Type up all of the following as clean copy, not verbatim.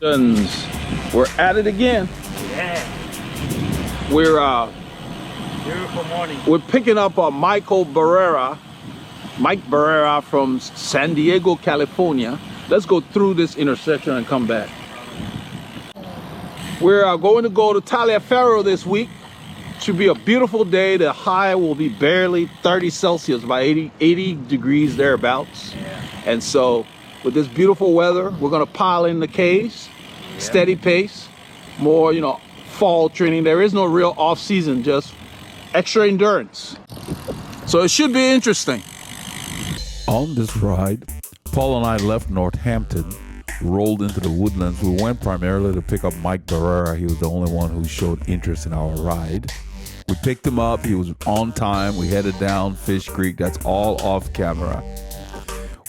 We're at it again. Yeah. We're Beautiful morning. we're picking up Mike Barrera from San Diego, California. Let's go through this intersection and come back. We're going to go to Taliaferro this week. Should be a beautiful day. The high will be barely 30 Celsius, about 80 degrees thereabouts. Yeah. And so with this beautiful weather, we're gonna pile in the Ks, steady pace, more, fall training. There is no real off season, just extra endurance. So it should be interesting. On this ride, Paul and I left Northampton, rolled into the woodlands. We went primarily to pick up Mike Barrera. He was the only one who showed interest in our ride. We picked him up. He was on time. We headed down Fish Creek. That's all off camera.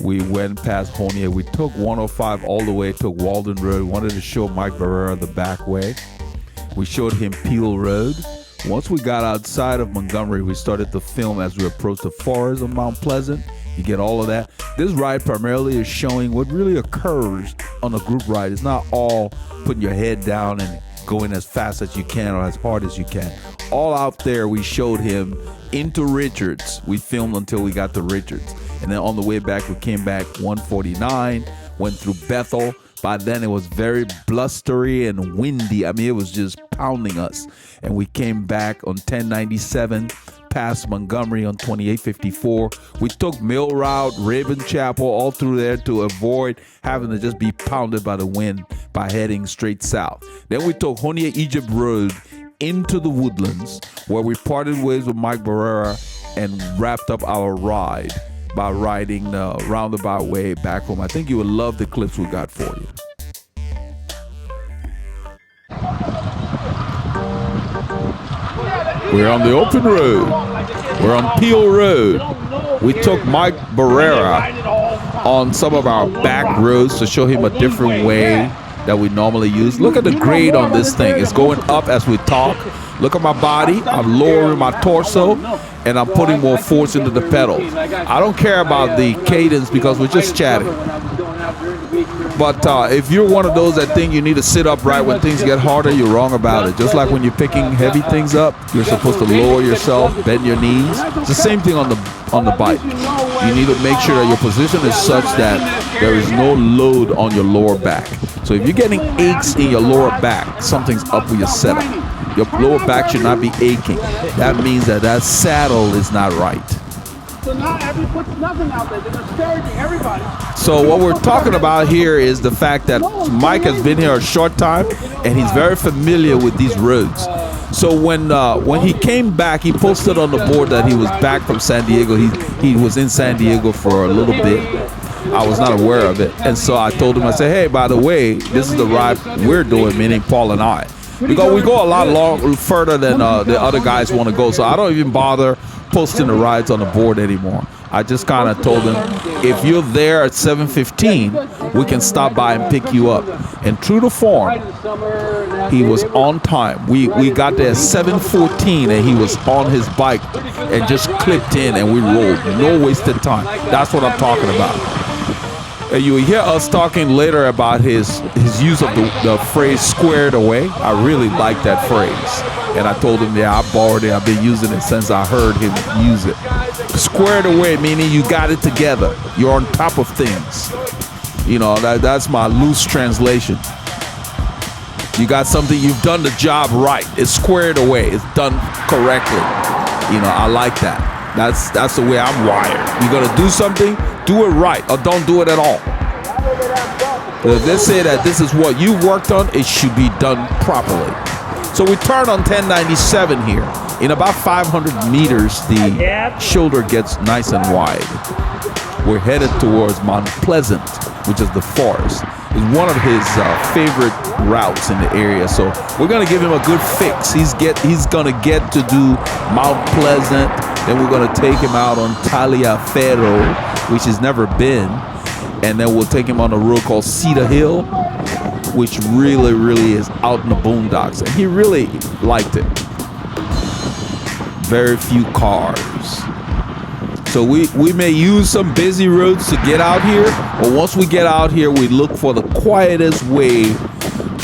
We went past Honia. We took 105 all the way, took Walden Road. We wanted to show Mike Barrera the back way. We showed him Peel Road. Once we got outside of Montgomery, we started to film as we approached the forest of Mount Pleasant. You get all of that. This ride primarily is showing what really occurs on a group ride. It's not all putting your head down and going as fast as you can or as hard as you can. All out there, we showed him into Richards. We filmed until we got to Richards. And then on the way back, we came back 149, went through Bethel. By then, it was very blustery and windy. I mean, it was just pounding us. And we came back on 1097, past Montgomery on 2854. We took Mill Route, Raven Chapel, all through there to avoid having to just be pounded by the wind by heading straight south. Then we took Honia Egypt Road into the woodlands, where we parted ways with Mike Barrera and wrapped up our ride by riding the roundabout way back home. I think you would love the clips we got for you. We're on the open road. We're on Peel Road. We took Mike Barrera on some of our back roads to show him a different way that we normally use. Look at the grade on this thing. It's going up as we talk. Look at my body. I'm lowering my torso and I'm putting more force into the pedals. I don't care about the cadence because we're just chatting. But if you're one of those that think you need to sit upright when things get harder, you're wrong about it. Just like when you're picking heavy things up, you're supposed to lower yourself, bend your knees. It's the same thing on the bike. You need to make sure that your position is such that there is no load on your lower back. So if you're getting aches in your lower back, something's up with your setup. Your lower back should not be aching. That means that saddle is not right. So now puts nothing out there. They're discouraging everybody. So what we're talking about here is the fact that Mike has been here a short time and he's very familiar with these roads. So when he came back, he posted on the board that he was back from San Diego. He was in San Diego for a little bit. I was not aware of it. And so I told him, I said, hey, by the way, this is the ride we're doing, meaning Paul and I. Because we go a lot further than the other guys want to go. So I don't even bother posting the rides on the board anymore. I just kind of told him, if you're there at 7:15, we can stop by and pick you up. And true to form, he was on time. We got there at 7:14 and he was on his bike and just clipped in and we rolled. No wasted time. That's what I'm talking about. And you will hear us talking later about his use of the phrase squared away. I really like that phrase. And I told him, yeah, I borrowed it. I've been using it since I heard him use it. Squared away, meaning you got it together. You're on top of things. That's my loose translation. You got something, you've done the job right. It's squared away. It's done correctly. I like that. That's the way I'm wired. You're going to do something, do it right, or don't do it at all. But if they say that this is what you worked on, it should be done properly. So we turn on 1097 here. In about 500 meters, the shoulder gets nice and wide. We're headed towards Mount Pleasant, which is the forest. It's one of his favorite routes in the area. So we're going to give him a good fix. He's going to get to do Mount Pleasant. Then we're going to take him out on Taliaferro, which he's never been. And then we'll take him on a road called Cedar Hill, which really, really is out in the boondocks. And he really liked it. Very few cars. So we may use some busy roads to get out here, but once we get out here, we look for the quietest way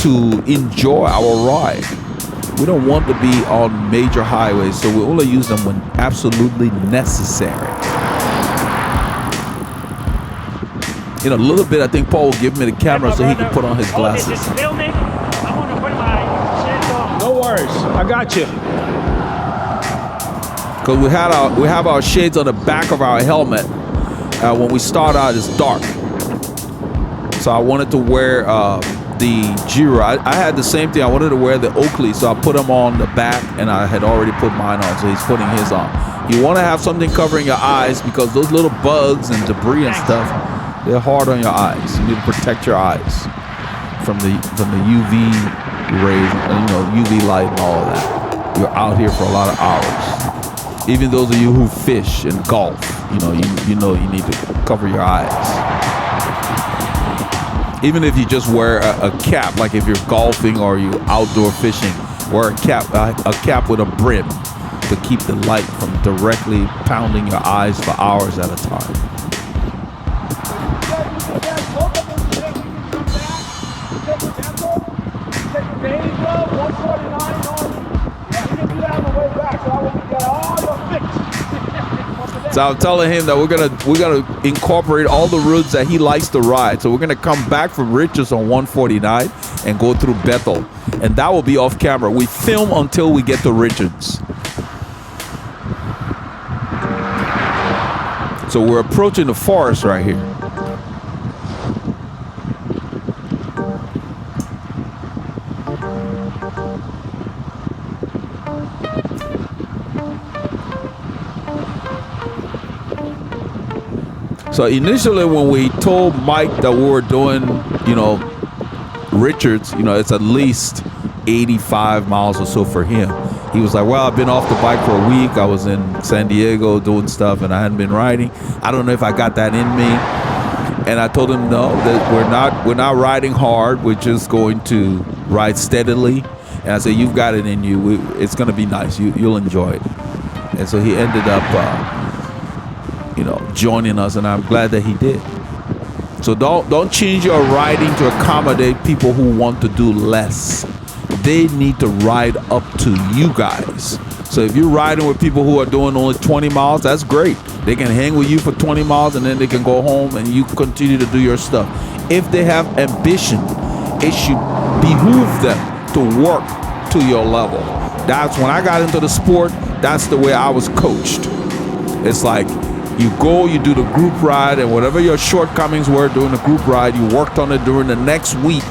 to enjoy our ride. We don't want to be on major highways, so we only use them when absolutely necessary. In a little bit, I think Paul will give me the camera so he can put on his glasses. This is filming. I'm gonna put my shades on. No worries, I got you. Because we have our shades on the back of our helmet. When we start out, it's dark. So I wanted to wear the Giro. I had the same thing. I wanted to wear the Oakley, so I put them on the back, and I had already put mine on, so he's putting his on. You want to have something covering your eyes because those little bugs and debris and stuff, they're hard on your eyes. You need to protect your eyes from the UV rays, UV light and all of that. You're out here for a lot of hours. Even those of you who fish and golf, you need to cover your eyes. Even if you just wear a cap, like if you're golfing or you outdoor fishing, wear a cap with a brim to keep the light from directly pounding your eyes for hours at a time. So I'm telling him that we're gonna incorporate all the routes that he likes to ride. So we're gonna come back from Richards on 149 and go through Bethel, and that will be off camera. We film until we get to Richards. So we're approaching the forest right here. So initially when we told Mike that we were doing, Richards, it's at least 85 miles or so for him. He was like, well, I've been off the bike for a week. I was in San Diego doing stuff and I hadn't been riding. I don't know if I got that in me. And I told him, no, that we're not riding hard. We're just going to ride steadily. And I said, you've got it in you. It's going to be nice. You'll enjoy it. And so he ended up, joining us, and I'm glad that he did. So don't change your riding to accommodate people who want to do less. They need to ride up to you guys. So if you're riding with people who are doing only 20 miles, that's great. They can hang with you for 20 miles and then they can go home and you continue to do your stuff. If they have ambition, it should behoove them to work to your level. That's when I got into the sport, that's the way I was coached. It's like, you go, you do the group ride, and whatever your shortcomings were during the group ride, you worked on it during the next week,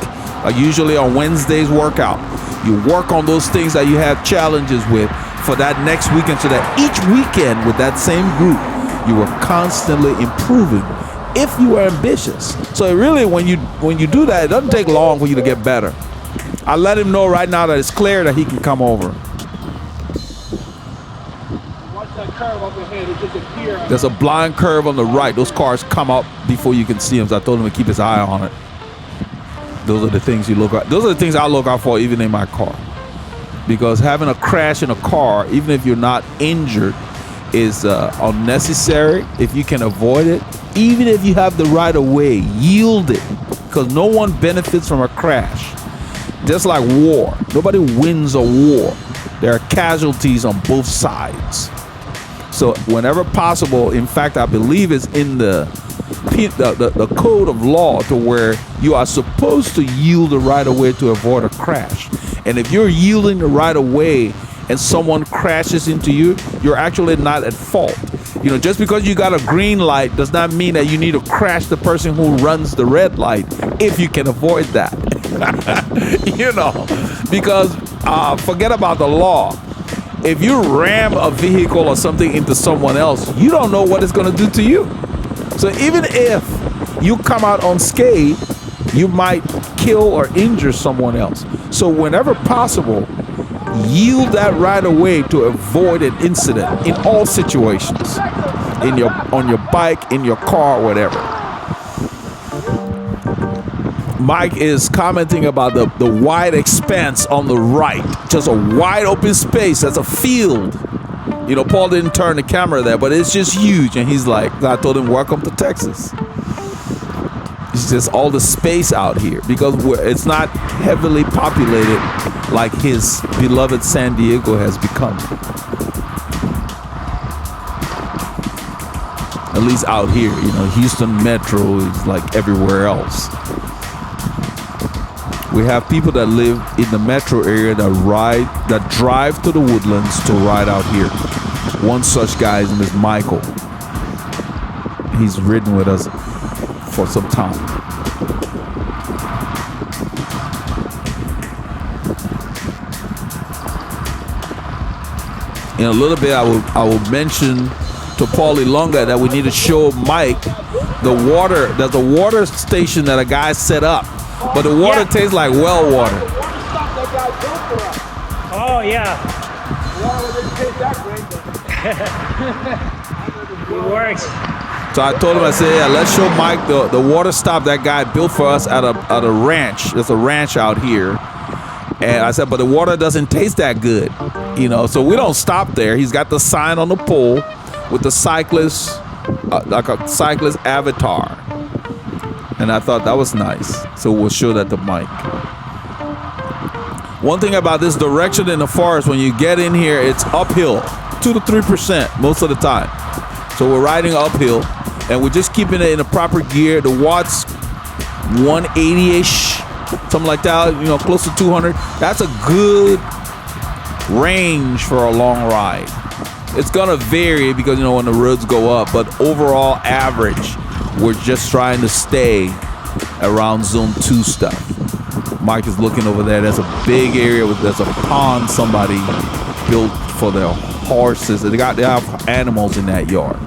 usually on Wednesday's workout. You work on those things that you have challenges with for that next weekend, so that each weekend with that same group, you were constantly improving if you were ambitious. So really, when you do that, it doesn't take long for you to get better. I let him know right now that it's clear that he can come over. There's a blind curve on the right. Those cars come up before you can see them, so I told him to keep his eye on it. Those are the things you look at. Those are the things I look out for even in my car. Because having a crash in a car, even if you're not injured, is unnecessary. If you can avoid it, even if you have the right of way, yield it. Because no one benefits from a crash. Just like war. Nobody wins a war. There are casualties on both sides. So whenever possible, in fact, I believe it's in the code of law to where you are supposed to yield the right of way to avoid a crash. And if you're yielding the right of way and someone crashes into you, you're actually not at fault. Just because you got a green light does not mean that you need to crash the person who runs the red light if you can avoid that. Because forget about the law. If you ram a vehicle or something into someone else, you don't know what it's going to do to you. So even if you come out unscathed, you might kill or injure someone else. So whenever possible, yield that right away to avoid an incident in all situations, on your bike, in your car, whatever. Mike is commenting about the wide expanse on the right, just a wide open space. That's a field. Paul didn't turn the camera there, but it's just huge. And he's like, I told him, welcome to Texas. It's just all the space out here because it's not heavily populated like his beloved San Diego has become. At least out here, you know, Houston Metro is like everywhere else. We have people that live in the metro area that drive to the woodlands to ride out here. One such guy is Miss Michael. He's ridden with us for some time. In a little bit, I will mention to Paulie Longa that we need to show Mike the water. There's a water station that a guy set up, but the water tastes like well water. Oh yeah. It works. So I told him, I said, yeah, let's show Mike the water stop that guy built for us at a ranch. There's a ranch out here. And I said, but the water doesn't taste that good, you know, so we don't stop there. He's got the sign on the pole with the cyclist, like a cyclist avatar. And I thought that was nice. So we'll show that to Mike. One thing about this direction in the forest, when you get in here, it's uphill, 2 to 3% most of the time. So we're riding uphill and we're just keeping it in the proper gear. The watts 180-ish, something like that, you know, close to 200. That's a good range for a long ride. It's gonna vary because, you know, when the roads go up, but overall average, we're just trying to stay around zone 2 stuff. Mike is looking over there. There's a big area there's a pond somebody built for their horses. They have animals in that yard.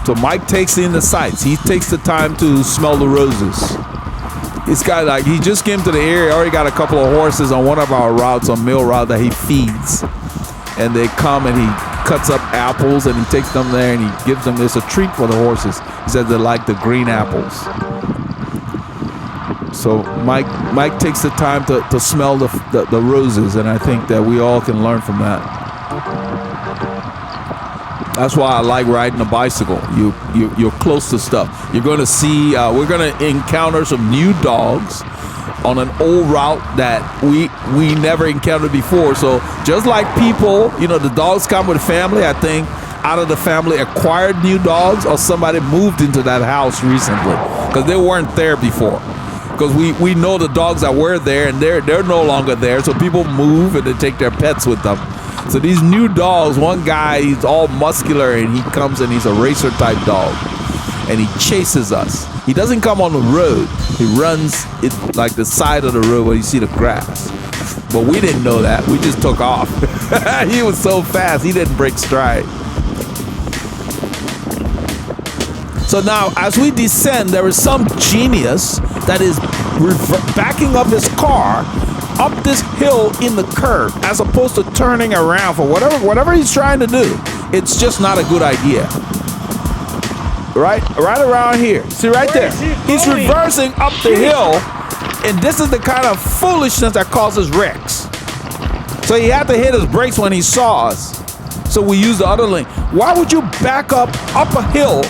So Mike takes in the sights. He takes the time to smell the roses. This guy, like, he just came to the area, already got a couple of horses on one of our routes, on mill route, that he feeds. And they come and he cuts up apples and he takes them there and he gives them, it's a treat for the horses. He said they like the green apples. So Mike takes the time to smell the roses, and I think that we all can learn from that. That's why I like riding a bicycle. You're close to stuff. You're going to see, we're going to encounter some new dogs on an old route that we never encountered before. So just like people, you know, the dogs come with family. I think out of the family acquired new dogs, or somebody moved into that house recently because they weren't there before. Because we know the dogs that were there and they're no longer there. So people move and they take their pets with them. So these new dogs, one guy, he's all muscular and he comes and he's a racer type dog and he chases us. He doesn't come on the road. He runs it like the side of the road where you see the grass. But we didn't know that. We just took off. He was so fast, he didn't break stride. So now as we descend, there is some genius that is backing up his car up this hill in the curve, as opposed to turning around for whatever he's trying to do. It's just not a good idea. Right around here. See right there. He's reversing up the hill, and this is the kind of foolishness that causes wrecks. So he had to hit his brakes when he saw us. So we used the other lane. Why would you back up a hill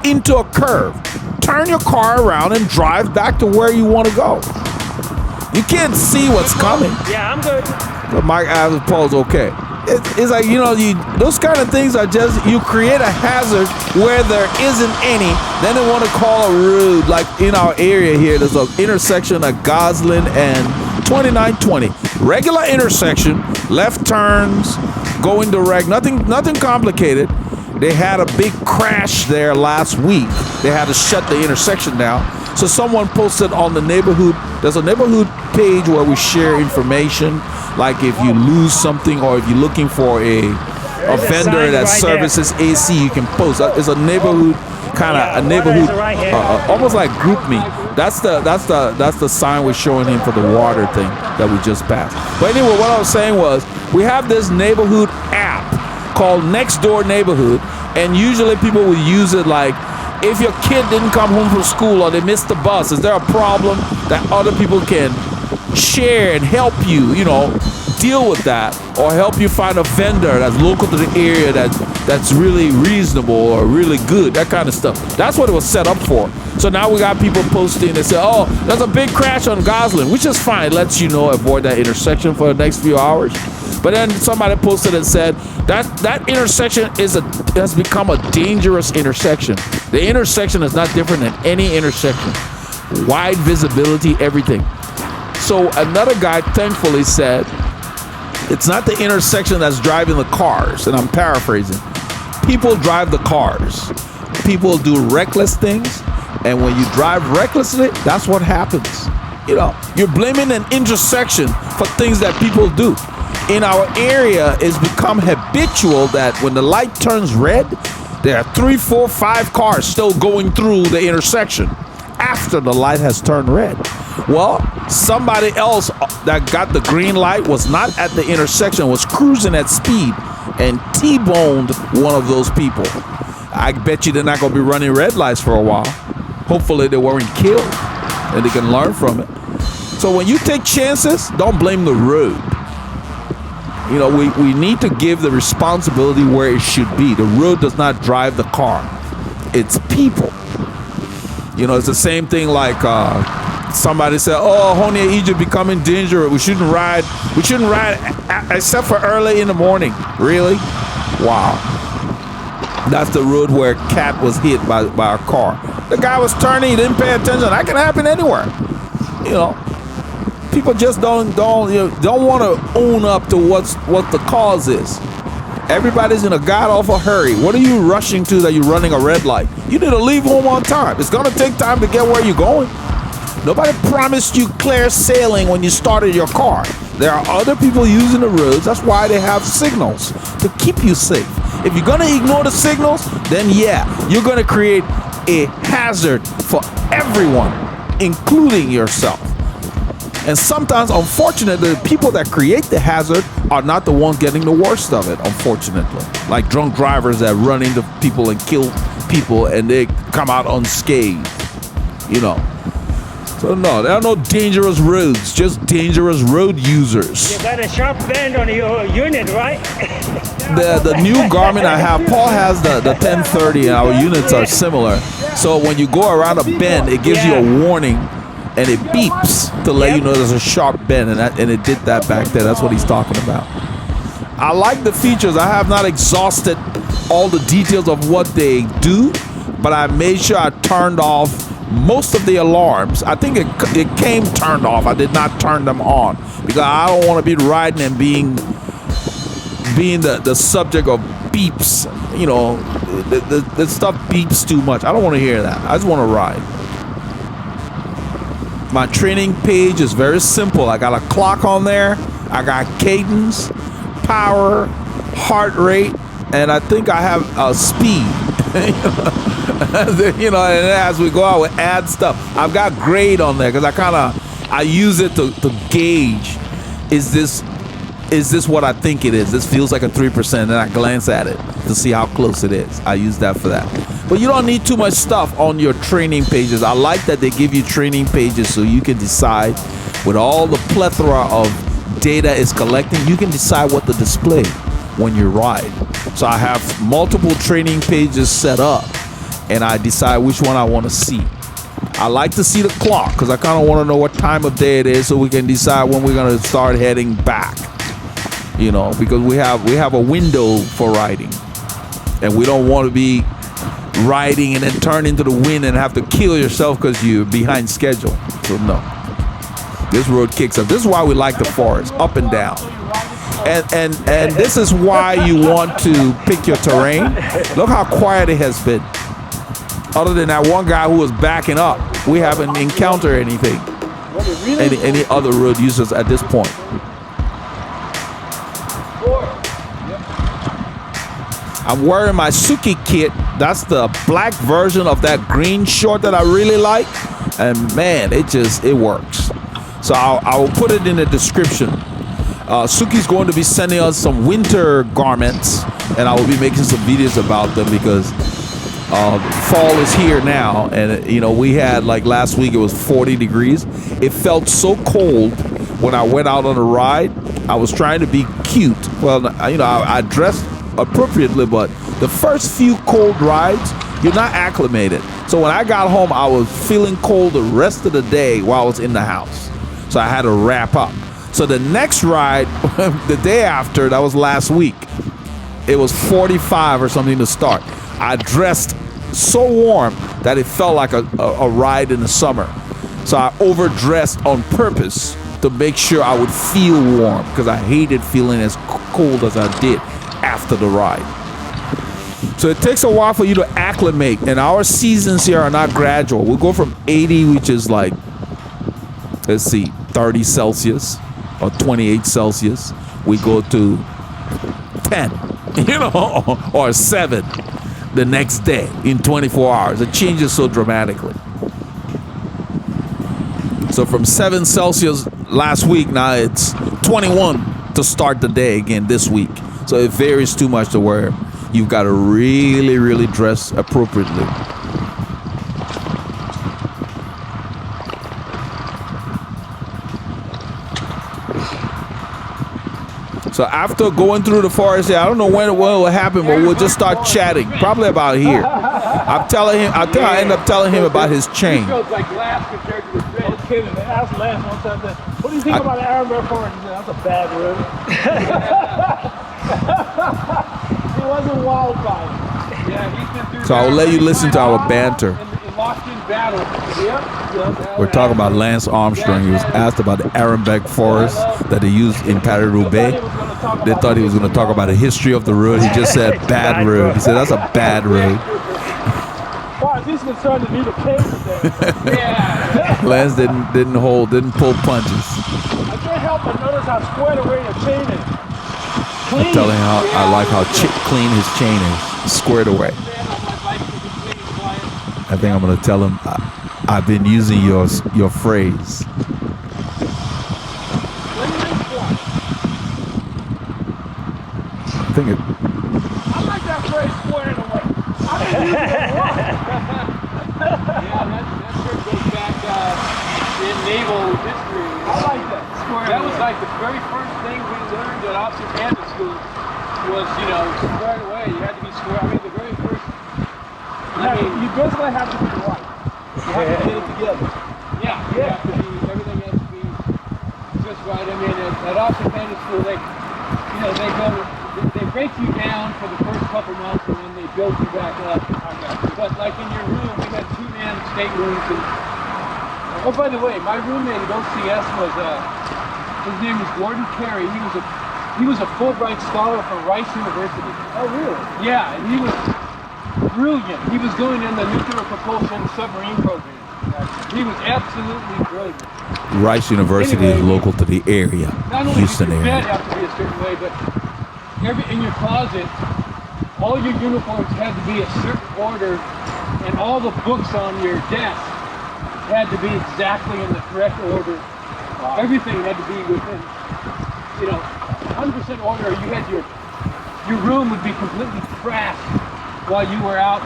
into a curve? Turn your car around and drive back to where you want to go. You can't see what's coming. Yeah, I'm good. But Mike Adams Paul's okay. It's like, you know, those kind of things are just, you create a hazard where there isn't any. Then they want to call a road. Like in our area here, there's an intersection at Goslin and 2920. Regular intersection, left turns, going direct, nothing complicated. They had a big crash there last week. They had to shut the intersection down. So someone posted on the neighborhood, there's a neighborhood page where we share information, like if you lose something or if you're looking for a vendor that services AC, you can post. It's a neighborhood almost like GroupMe. That's the sign we're showing him for the water thing that we just passed. But anyway, what I was saying was we have this neighborhood app called Next Door Neighborhood, and usually people will use it like, if your kid didn't come home from school or they missed the bus, is there a problem that other people can share and help you, you know, deal with that, or help you find a vendor that's local to the area that that's really reasonable or really good, that kind of stuff. That's what it was set up for. So now we got people posting and say, oh, there's a big crash on Gosling, which is fine. It lets you know, avoid that intersection for the next few hours. But then somebody posted and said that intersection has become a dangerous intersection. The intersection is not different than any intersection. Wide visibility, everything. So another guy thankfully said, it's not the intersection that's driving the cars, and I'm paraphrasing. People drive the cars. People do reckless things, and when you drive recklessly, that's what happens. You know, you're blaming an intersection for things that people do. In our area, it's become habitual that when the light turns red, there are 3, 4, 5 cars still going through the intersection after the light has turned red. Well, somebody else that got the green light was not at the intersection, was cruising at speed and T-boned one of those people. I bet you they're not going to be running red lights for a while. Hopefully they weren't killed and they can learn from it. So when you take chances, don't blame the road. You know, we need to give the responsibility where it should be. The road does not drive the car. It's people. You know, it's the same thing like somebody said, oh, Honey Egypt becoming dangerous. We shouldn't ride except for early in the morning. Really? Wow. That's the road where Cat was hit by a car. The guy was turning, he didn't pay attention. That can happen anywhere. You know, people just don't want to own up to what the cause is. Everybody's in a god-awful hurry. What are you rushing to that you're running a red light? You need to leave home on time. It's going to take time to get where you're going. Nobody promised you clear sailing when you started your car. There are other people using the roads. That's why they have signals to keep you safe. If you're going to ignore the signals, then yeah, you're going to create a hazard for everyone, including yourself. And sometimes, unfortunately, the people that create the hazard are not the ones getting the worst of it, unfortunately. Like drunk drivers that run into people and kill people and they come out unscathed, you know. So no, there are no dangerous roads, just dangerous road users. You got a sharp bend on your unit, right? The new Garmin I have, Paul has the 1030 and our units are similar. So when you go around a bend, it gives you a warning. And it beeps to let you know there's a sharp bend, and it did that back there. That's what he's talking about. I like the features. I have not exhausted all the details of what they do, but I made sure I turned off most of the alarms. I think it came turned off. I did not turn them on because I don't want to be riding and being the subject of beeps. You know, the stuff beeps too much. I don't want to hear that. I just want to ride. My training page is very simple. I got a clock on there. I got cadence, power, heart rate, and I think I have a speed. You know, and as we go out, we add stuff. I've got grade on there because I use it to gauge, is this what I think it is? This feels like a 3%, and I glance at it to see how close it is. I use that for that. But you don't need too much stuff on your training pages. I like that they give you training pages so you can decide, with all the plethora of data it's collecting, you can decide what to display when you ride. So I have multiple training pages set up, and I decide which one I want to see. I like to see the clock because I kind of want to know what time of day it is so we can decide when we're going to start heading back. You know, because we have a window for riding, and we don't want to be riding and then turn into the wind and have to kill yourself because you're behind schedule. So no, this road kicks up. This is why we like the forest, up and down, and this is why you want to pick your terrain. Look how quiet it has been. Other than that one guy who was backing up, we haven't encountered anything, any other road users at this point. I'm wearing my Souke kit. That's the black version of that green short that I really like. And man, it works. So I will put it in the description. Souke's going to be sending us some winter garments, and I will be making some videos about them because fall is here now. And you know, we had, like last week, it was 40 degrees. It felt so cold when I went out on a ride. I was trying to be cute. Well, you know, I dressed appropriately, but The first few cold rides, you're not acclimated. So when I got home, I was feeling cold the rest of the day while I was in the house. So I had to wrap up. So the next ride, the day after, that was last week, it was 45 or something to start. I dressed so warm that it felt like a ride in the summer. So I overdressed on purpose to make sure I would feel warm, because I hated feeling as cold as I did after the ride. So it takes a while for you to acclimate, and our seasons here are not gradual. We'll go from 80, which is like, let's see, 30 Celsius or 28 Celsius. We go to 10, or 7 the next day in 24 hours. It changes so dramatically. So from 7 Celsius last week, now it's 21 to start the day again this week. So it varies too much to where you've got to really, really dress appropriately. So after going through the forest here, I don't know when it will happen, but we'll just start chatting, probably about here. I end up telling him about his chain. Feels like glass compared to the fish. I was kidding, man. I asked Lance one time, what do you think about the Iron Bear forest? He said, that's a bad road. He wasn't wildfire. Yeah, he's been through. So I'll let you listen to our banter. Locked in battle. Yep. We're talking about Lance Armstrong. He was asked about the Arenberg forest that they used in Paris-Roubaix. They thought he was going to talk about the history of the road. He just said bad road. He said that's a bad road. Well, at least concerned to need a cave today. Yeah. Lance didn't pull punches. I can't help but notice how squared away your chain is. Clean. I'm telling him how I like how clean his chain is, squared away. I think I'm going to tell him I've been using your phrase. I think it. I like that phrase, squared away. I didn't use it a lot. Yeah, that sure goes back in naval history. I like that. That was like the very first thing we learned at Officer Bandit School was, squared away. You had to be square. I mean, the very first. You basically have to be right. You have to get it together. Yeah. You have to be. Everything has to be just right. I mean, at Officer Bandit School, they break you down for the first couple months and then they build you back up. But like in your room, we had 2-man staterooms. And oh, by the way, my roommate at OCS was his name was Gordon Carey. He was a Fulbright scholar from Rice University. Oh, really? Yeah, and he was brilliant. He was going in the nuclear propulsion submarine program. He was absolutely brilliant. Rice University is local to the area, Houston area. Not only did your bed have to be a certain way, but in your closet, all your uniforms had to be a certain order, and all the books on your desk had to be exactly in the correct order. Wow. Everything had to be within, 100% order. You had your room would be completely trashed while you were out,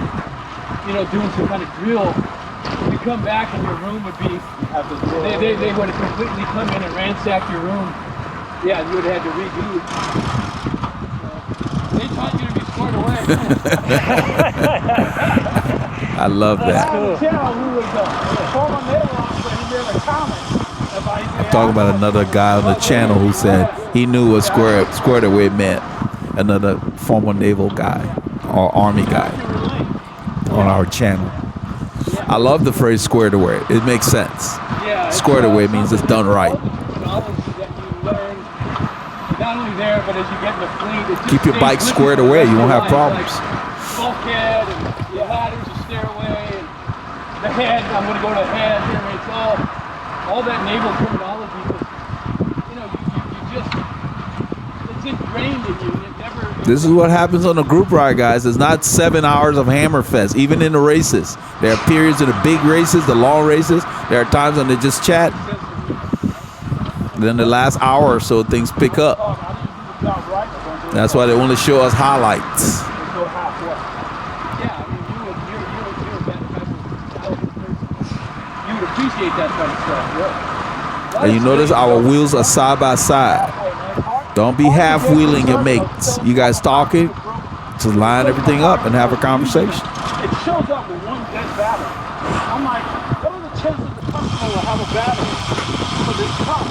doing some kind of drill. You come back and your room would be, they would have completely come in and ransacked your room. Yeah, you would have had to redo it. They taught you to be squared away. I love that. I'm talking about another guy on the channel who said he knew what squared away meant. Another former naval guy or army guy on our channel. I love the phrase squared away. It makes sense. Squared away means it's done right. Not only there, but as you get in the fleet, keep your bike squared away. You won't have problems. Bulkhead and the ladders, a stairway, and the head. I'm going to go to the head. I mean, it's all that naval terminology. It's ingrained in you. It never. This is what happens on a group ride, guys. It's not 7 hours of Hammerfest. Even in the races, there are periods of the big races, the long races. There are times when they just chat. Then the last hour or so, things pick up. That's why they only show us highlights. You would appreciate that kind of stuff. And you notice our wheels are side by side. Don't be half wheeling your mates. You guys talking? to line everything up and have a conversation. It shows up with one dead battery. I'm like, what are the chances the customer will have a battery for this car?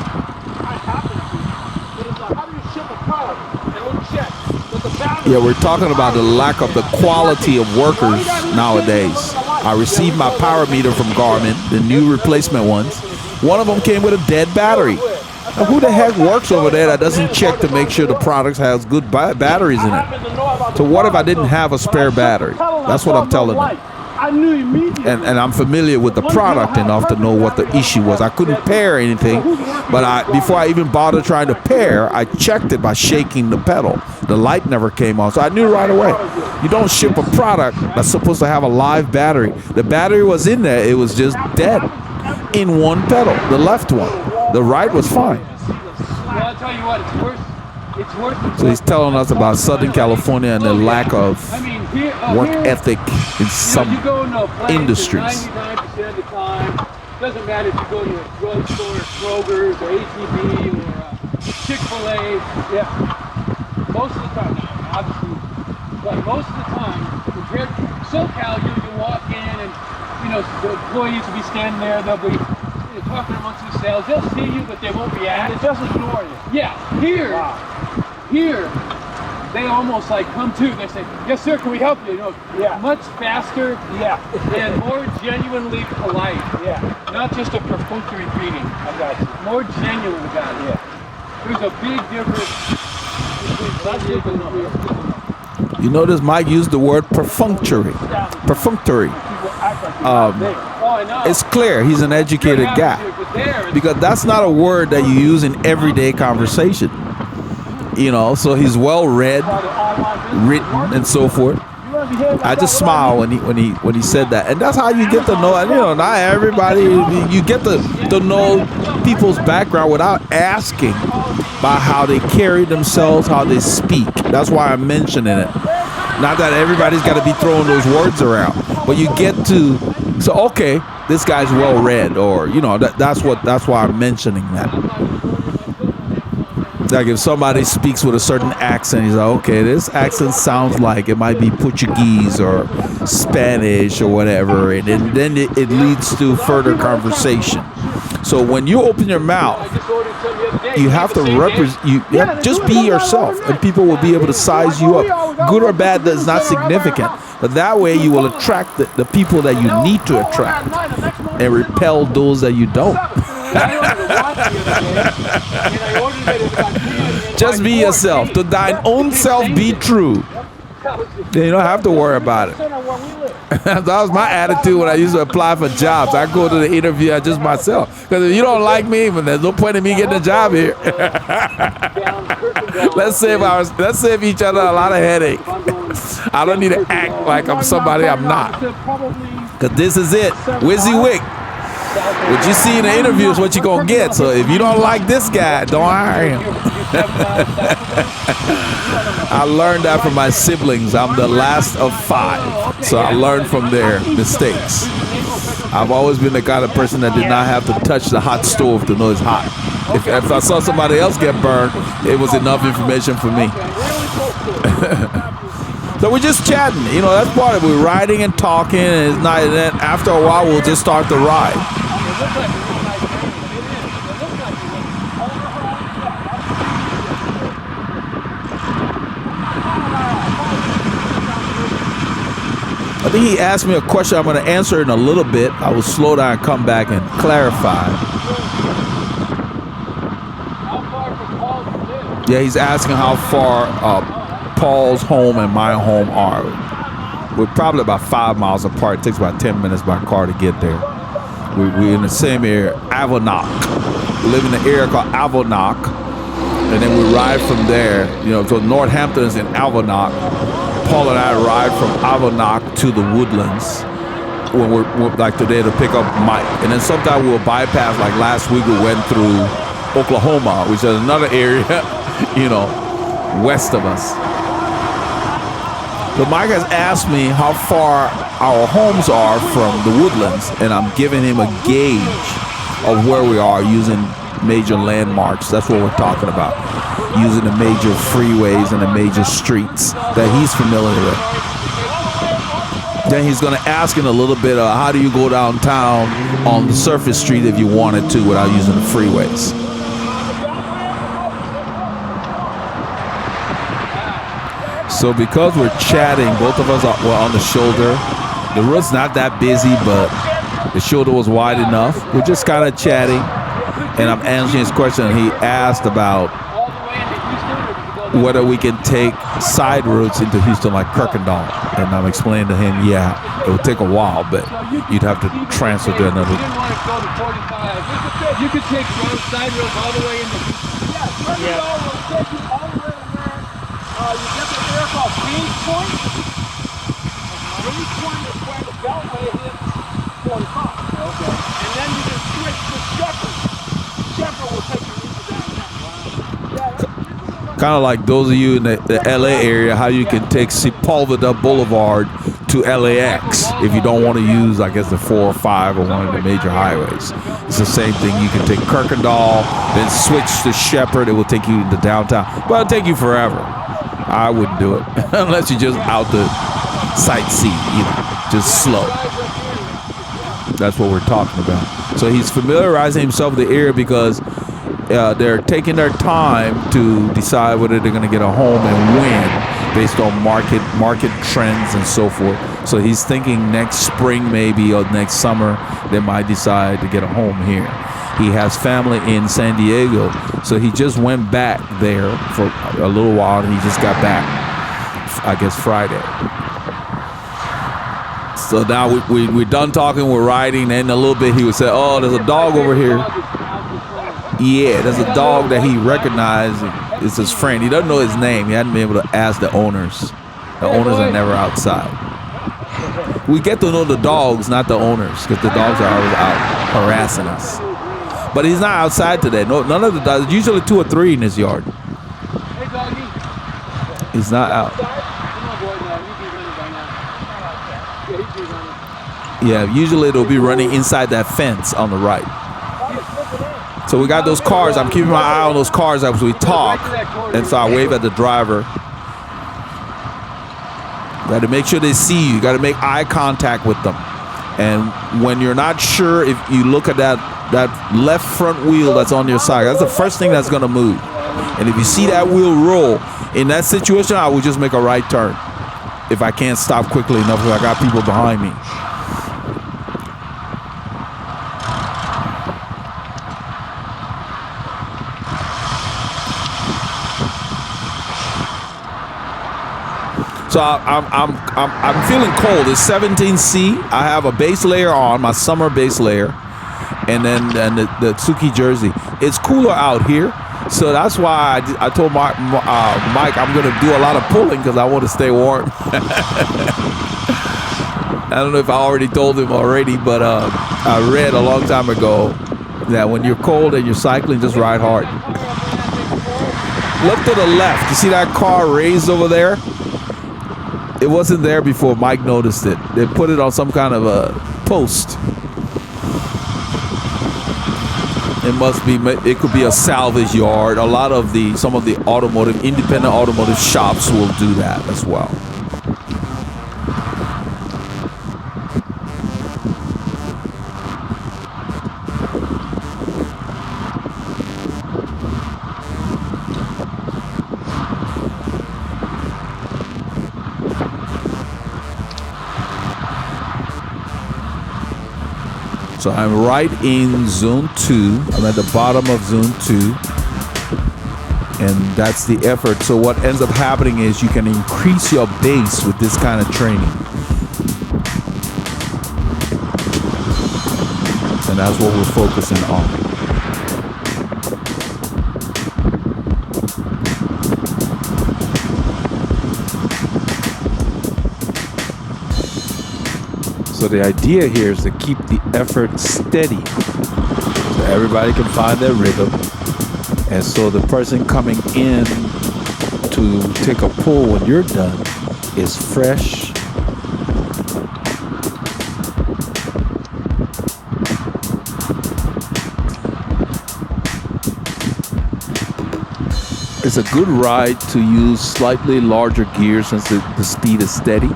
I happen to. But it's like, how do you ship a car and don't check that the battery? Yeah, we're talking about the lack of the quality of workers nowadays. I received my power meter from Garmin, the new replacement ones. One of them came with a dead battery. Now, who the heck works over there that doesn't check to make sure the product has good batteries in it? So what if I didn't have a spare battery? That's what I'm telling them. I knew immediately. And I'm familiar with the product enough to know what the issue was. I couldn't pair anything, but before I even bothered trying to pair, I checked it by shaking the pedal. The light never came on, so I knew right away. You don't ship a product that's supposed to have a live battery. The battery was in there, it was just dead in one pedal, the left one. The right was fine. Well, I'll tell you what, it's worth it. So he's telling us about Southern California and the lack of work ethic in some industries. 99% of the time, doesn't matter if you go to a drugstore, Kroger's, or ATV, or Chick-fil-A. Yeah, most of the time, obviously, but most of the time, compared to SoCal, you walk in and the employees will be standing there. They'll be talking amongst themselves. They'll see you, but they won't react. They just ignore you. Yeah, here, they almost like come to. They say, "Yes, sir, can we help you?" Much faster. Yeah. And more genuinely polite. Yeah. Not just a perfunctory greeting. I got you. More genuine about it. Yeah. There's a big difference between some. You notice Mike used the word perfunctory. Perfunctory. It's clear he's an educated guy, because that's not a word that you use in everyday conversation. So he's well read, written, and so forth. I just smile when he said that, and that's how you get to know. Not everybody. You get to know people's background without asking about how they carry themselves, how they speak. That's why I'm mentioning it. Not that everybody's got to be throwing those words around, but you get to. So okay, this guy's well read, or that's why I'm mentioning that. Like if somebody speaks with a certain accent, he's like, okay, this accent sounds like it might be Portuguese or Spanish or whatever, and then it leads to further conversation. So when you open your mouth, you have to represent. You have, just be yourself, and people will be able to size you up. Good or bad is not significant, but that way you will attract the people that you need to attract, and repel those that you don't. Just be yourself. To thine own self be true. You don't have to worry about it. That was my attitude when I used to apply for jobs. I go to the interview as just myself. Because if you don't like me, then there's no point in me getting a job here. Let's save each other a lot of headache. I don't need to act like I'm somebody I'm not. Because this is it. WYSIWYG. What you see in the interview is what you're going to get. So if you don't like this guy, don't hire him. I learned that from my siblings. I'm the last of 5. So I learned from their mistakes. I've always been the kind of person that did not have to touch the hot stove to know it's hot. If I saw somebody else get burned, it was enough information for me. So we're just chatting. That's part of it. We're riding and talking, and it's not. And then after a while, we'll just start the ride. I think he asked me a question. I'm going to answer in a little bit. I will slow down and come back and clarify. Yeah, he's asking how far Paul's home and my home are. We're probably about 5 miles apart. It takes about 10 minutes by car to get there. We're in the same area, Avonoc. We live in an area called Avonoc, and then we ride from there. So Northampton is in Avonoc. Paul and I ride from Avonoc to the Woodlands when we're like today to pick up Mike, and then sometimes we'll bypass. Like last week, we went through Oklahoma, which is another area, west of us. But Mike has asked me how far our homes are from the Woodlands, and I'm giving him a gauge of where we are using major landmarks. That's what we're talking about. Using the major freeways and the major streets that he's familiar with. Then he's going to ask in a little bit of how do you go downtown on the surface street if you wanted to without using the freeways. So because we're chatting, both of us were on the shoulder. The road's not that busy, but the shoulder was wide enough. We're just kind of chatting, and I'm answering his question. He asked about whether we can take side routes into Houston like Kirkendall. And I'm explaining to him, yeah, it would take a while, but you'd have to transfer to another. You could take side roads all the way into Houston. Yeah, Kirkendall will take you all the way to where you get the area called Beach Point. Beach Point is where the Beltway hits 45. Okay. And then you can switch to Shepherd. Shepherd will take you into downtown. Kind of like those of you in the LA area, how you can take Sepulveda Boulevard to LAX if you don't want to use, I guess, the 4 or 5 or one of the major highways. It's the same thing. You can take Kirkendall, then switch to Shepherd. It will take you into downtown, but it'll take you forever. I wouldn't do it unless you're just out to sightsee, just slow. That's what we're talking about. So he's familiarizing himself with the area because they're taking their time to decide whether they're going to get a home and when, based on market trends and so forth. So he's thinking next spring maybe or next summer they might decide to get a home here. He has family in San Diego, so he just went back there for a little while, and he just got back, I guess, Friday. So now we're done talking, we're riding, and in a little bit he would say, oh, there's a dog over here. Yeah, there's a dog that he recognized. It's his friend. He doesn't know his name. He hadn't been able to ask the owners. The owners are never outside. We get to know the dogs, not the owners, because the dogs are always out harassing us. But he's not outside today. No, none of the dogs. Usually 2 or 3 in his yard. Hey, doggy. He's not out. Yeah, usually it'll be running inside that fence on the right. So we got those cars. I'm keeping my eye on those cars as we talk. And so I wave at the driver. Got to make sure they see you. You got to make eye contact with them. And when you're not sure, if you look at that left front wheel that's on your side, that's the first thing that's going to move. And if you see that wheel roll, in that situation, I would just make a right turn. If I can't stop quickly enough, because I got people behind me. So I'm feeling cold. It's 17C. I have a base layer on, my summer base layer, and then the Souke jersey. It's cooler out here, so that's why I told Mike I'm going to do a lot of pulling because I want to stay warm. I don't know if I already told him already, but I read a long time ago that when you're cold and you're cycling, just ride hard. Look to the left. You see that car raised over there? It wasn't there before Mike noticed it. They put it on some kind of a post. It could be a salvage yard. Some of the independent automotive shops will do that as well. So I'm right in zone 2. I'm at the bottom of zone 2. And that's the effort. So what ends up happening is you can increase your base with this kind of training. And that's what we're focusing on. So the idea here is to keep the effort steady so everybody can find their rhythm. And so the person coming in to take a pull when you're done is fresh. it's a good ride to use slightly larger gear since the speed is steady,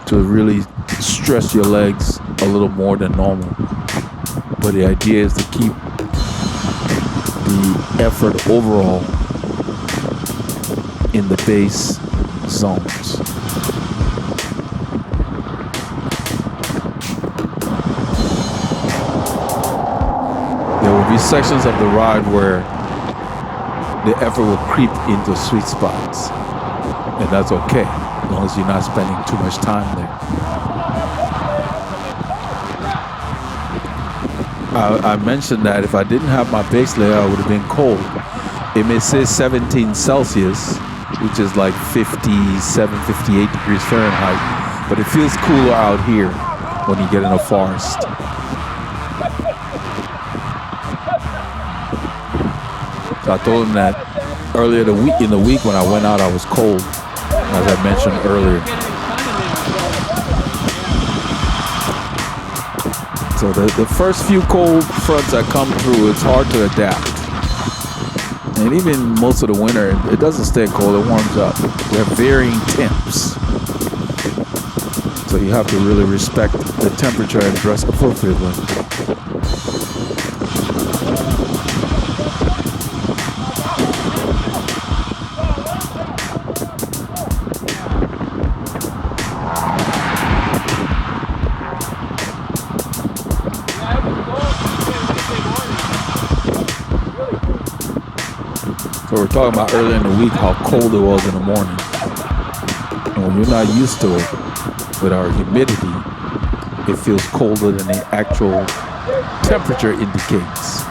to really stress your legs a little more than normal. But the idea is to keep the effort overall in the base zones. There will be sections of the ride where the effort will creep into sweet spots, and that's okay as long as you're not spending too much time there. I mentioned that if I didn't have my base layer, I would have been cold. It may say 17 Celsius, which is like 57, 58 degrees Fahrenheit, but it feels cooler out here when you get in a forest. So I told him that earlier in the week when I went out, I was cold, as I mentioned earlier. So the first few cold fronts that come through, it's hard to adapt. And even most of the winter, it doesn't stay cold, it warms up. We have varying temps. So you have to really respect the temperature and dress appropriately. So we're talking about earlier in the week how cold it was in the morning. And when you're not used to it, with our humidity, it feels colder than the actual temperature indicates.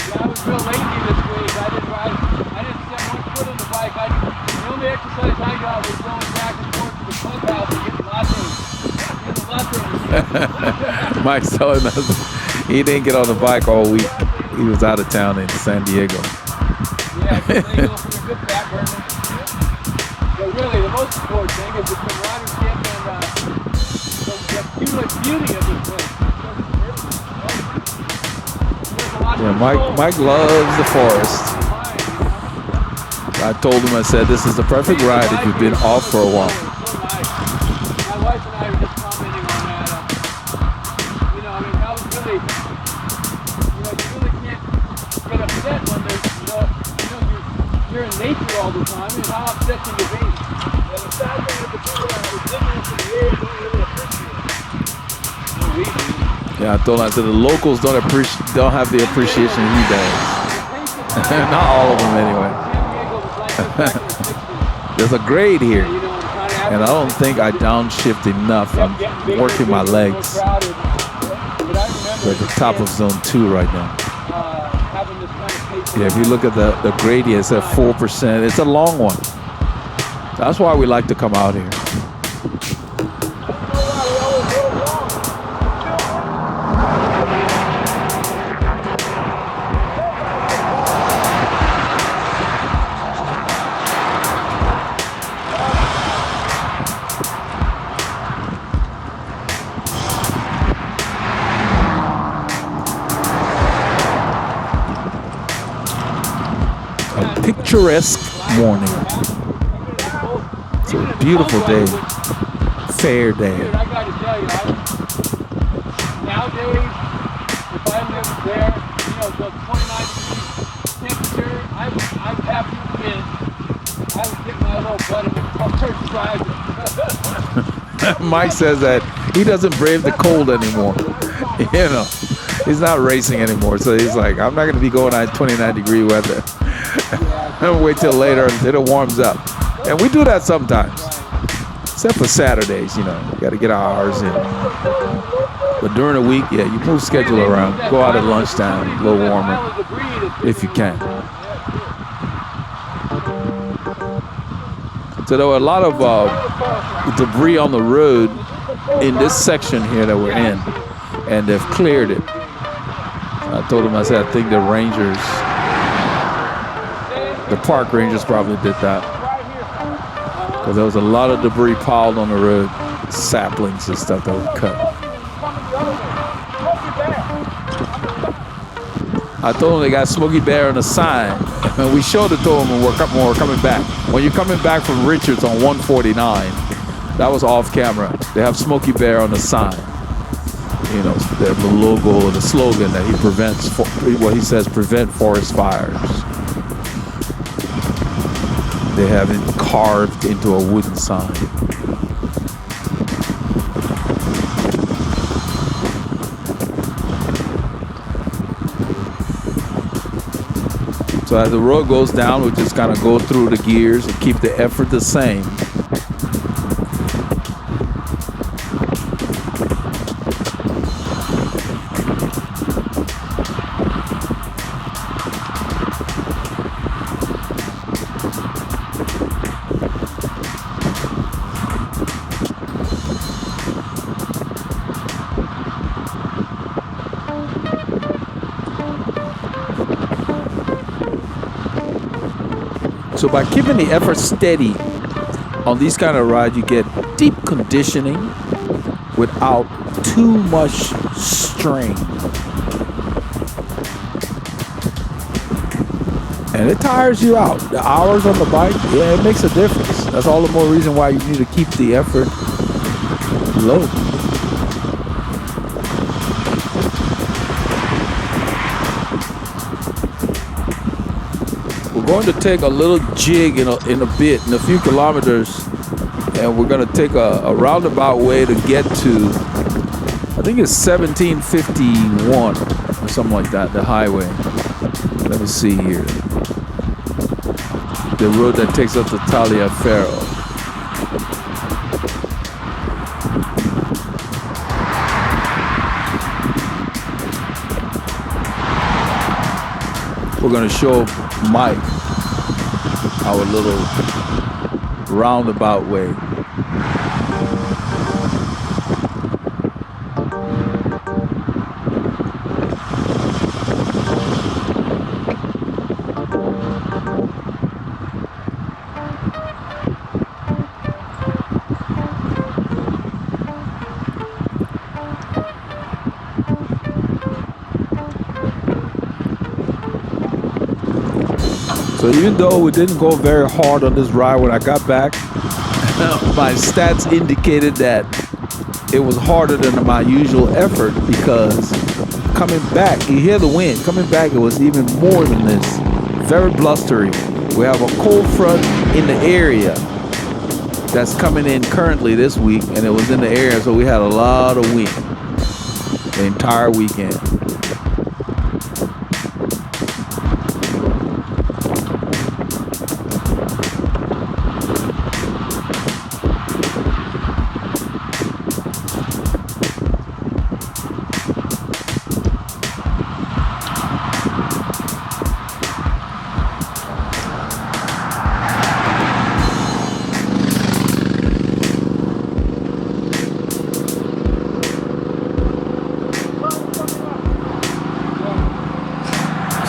Yeah, I was real lazy this week. I didn't set one foot on the bike. The only exercise I got was going back and forth to the clubhouse and getting lattes. Mike's telling us he didn't get on the bike all week. He was out of town in San Diego. Yeah, they go for a good back burner. But really, the most important thing is the camaraderie and the beauty of this place. Yeah, Mike loves the forest. I told him, I said, this is the perfect ride if you've been off for a while. My wife and I were just commenting on that. How really, you really can't get upset when there's, you're in nature all the time, and how upset can you be? And the sad thing is the people that are ignorant to the area don't really appreciate it. Yeah, I told him, I said, the locals don't have the appreciation he does. Not all of them anyway. There's a grade here, and I don't think I downshift enough. I'm working my legs. We're at the top of zone 2 right now. Yeah, if you look at the gradient, it's at 4%. It's a long one. That's why we like to come out here. Picturesque morning. It's a beautiful day, fair day. I gotta tell you, nowadays, if I lived there, the 29 degree temperature, I'm happy to admit, I would get my little butt in the car driving. Mike says that he doesn't brave the cold anymore. He's not racing anymore, so he's like, I'm not going to be going on 29 degree weather. I'll wait till later until it warms up. And we do that sometimes. Except for Saturdays, you got to get our hours in. But during the week, yeah, you move schedule around. Go out at lunchtime, a little warmer, if you can. So there were a lot of debris on the road in this section here that we're in, and they've cleared it. I told him, I said, I think the park rangers probably did that. Because there was a lot of debris piled on the road, saplings and stuff that were cut. I told him they got Smokey Bear on the sign, and we showed it to him when we're coming back. When you're coming back from Richards on 149, that was off camera. They have Smokey Bear on the sign. You know, the logo or the slogan that he prevents, what he says, prevent forest fires. They have it carved into a wooden sign. So as the road goes down, we just kind of go through the gears and keep the effort the same. So by keeping the effort steady on these kind of rides, you get deep conditioning without too much strain. And it tires you out. The hours on the bike, yeah, it makes a difference. That's all the more reason why you need to keep the effort low. Going to take a little jig in a bit, in a few kilometers, and we're going to take a roundabout way to get to, I think it's 1751 or something like that, the highway. Let me see here. The road that takes us to Taliaferro. We're going to show Mike our little roundabout way. So even though we didn't go very hard on this ride, when I got back, my stats indicated that it was harder than my usual effort, because coming back, you hear the wind, coming back it was even more than this. Very blustery. We have a cold front in the area that's coming in currently this week, and it was in the area, so we had a lot of wind the entire weekend.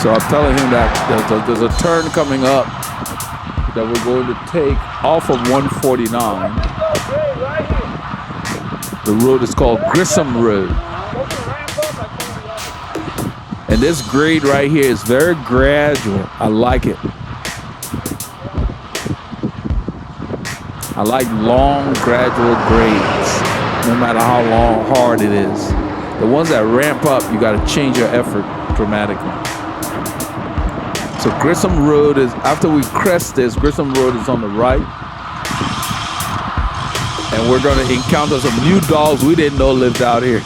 So I'm telling him that there's a turn coming up that we're going to take off of 149. The road is called Grissom Road. And this grade right here is very gradual. I like it. I like long, gradual grades, no matter how hard it is. The ones that ramp up, you got to change your effort dramatically. So Grissom Road is, after we crest this, Grissom Road is on the right. And we're going to encounter some new dogs we didn't know lived out here.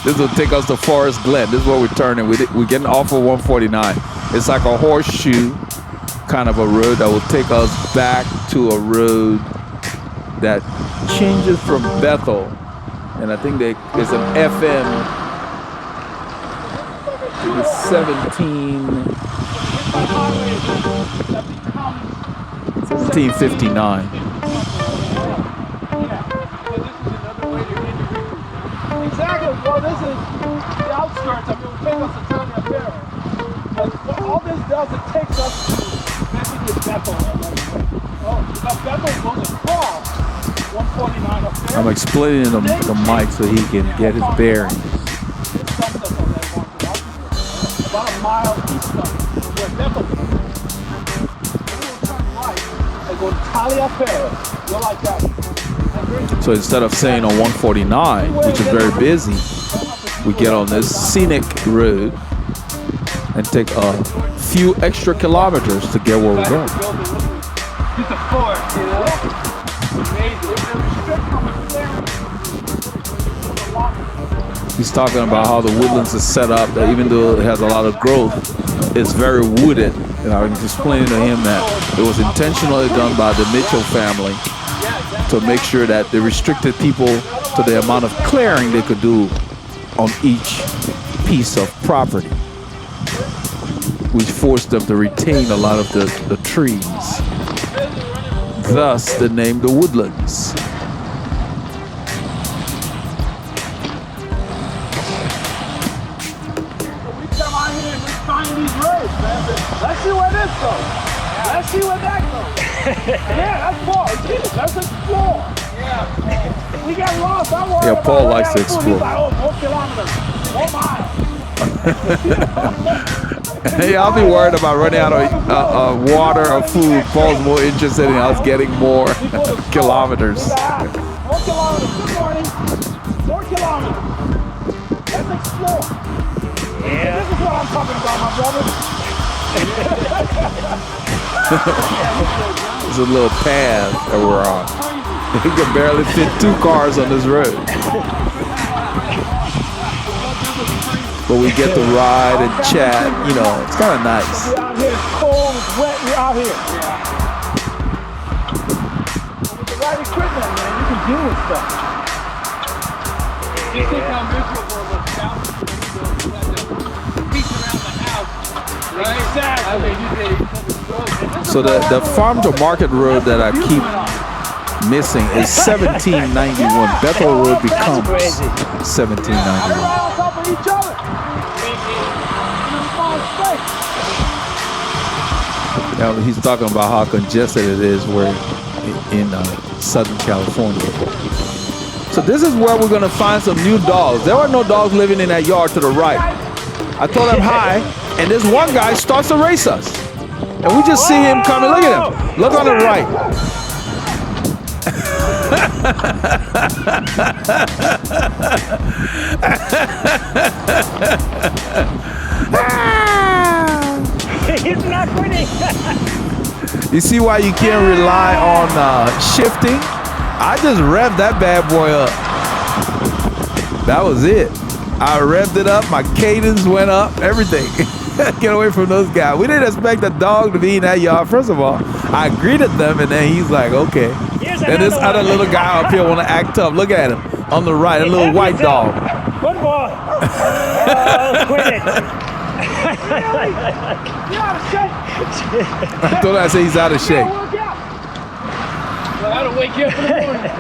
This will take us to Forest Glen. This is where we're turning. We're getting off of 149. It's like a horseshoe kind of a road that will take us back to a road that changes from Bethel. And I think there's an FM. It's 1759. Exactly. Well, this is the outskirts. I mean, it will take us to Taliaferro. But what all this does, it takes us to basically Bethel. Oh, because Bethel goes across 149 up there. I'm explaining the mic so he can get his bearings. mile east of where Bethel is. Then we'll turn right and go to Taliaferro. You'll like that. So instead of staying on 149, which is very busy, we get on this scenic road and take a few extra kilometers to get where we're going. It's a fort, you know? He's talking about how the woodlands is set up, that even though it has a lot of growth, it's very wooded. And I was explaining to him that it was intentionally done by the Mitchell family to make sure that they restricted people to the amount of clearing they could do on each piece of property, which forced them to retain a lot of the trees. Thus, the name the woodlands. Let's see where this goes. Let's see where that goes. Yeah, that's far. Let's explore. Yeah. We got lost. I'm worried Yeah, Paul about likes to explore. He's like, oh, 4 kilometers, 4 miles. Hey, I'll be worried about running out of water or food. Paul's more interested in us getting more kilometers. 4 kilometers. Good morning. 4 kilometers. Let's explore. Yeah. This is what I'm talking about, my brother. It's a little path that we're on. You can barely fit 2 cars on this road. But we get to ride and chat, you know, it's kind of nice. We're out here, it's cold, it's wet, we're out here. With the right equipment, man, you can deal with stuff. You think how miserable it looks out the beach around the house, right? Exactly. I mean, So the farm to market road that I keep missing is 1791. Bethel Road becomes 1791. On top of each other. Now he's talking about how congested it is where in Southern California. So this is where we're gonna find some new dogs. There are no dogs living in that yard to the right. I told him hi, and this one guy starts to race us. And we just see him coming. Look at him. Look on the right. He's not winning. You see why you can't rely on shifting? I just revved that bad boy up. That was it. I revved it up. My cadence went up. Everything. Get away from those guys. We didn't expect a dog to be in that yard. First of all, I greeted them, and then he's like, okay. And this other little guy up here want to act tough. Look at him on the right, a little white dog. Good boy. Oh, quit it. You're out of shape. I told him I said he's out of shape. Work out. Well, that'll wake you up in the morning. I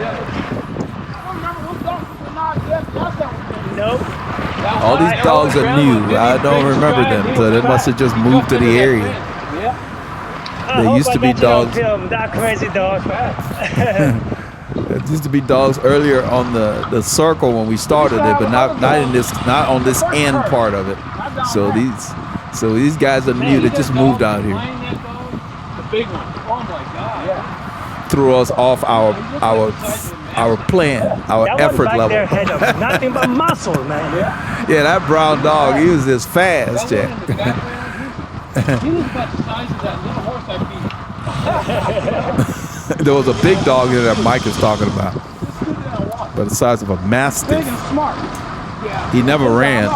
don't remember what dogs were not yet. That's not what Nope. All these dogs are new. I don't remember them, so they must have just moved to the area. There used to be dogs. That crazy dog. There used to be dogs earlier on the circle when we started it, but not on this end part of it. So these guys are new. They just moved out here. The big one. Oh my God. Yeah. Threw us off our plan, our That effort one back level. there had nothing but muscle, man. Yeah, that brown dog, he was just fast, Jack. He was about the size of that little horse I beat. There was a big dog here that Mike is talking about, but the size of a big mastiff. and smart. He never ran.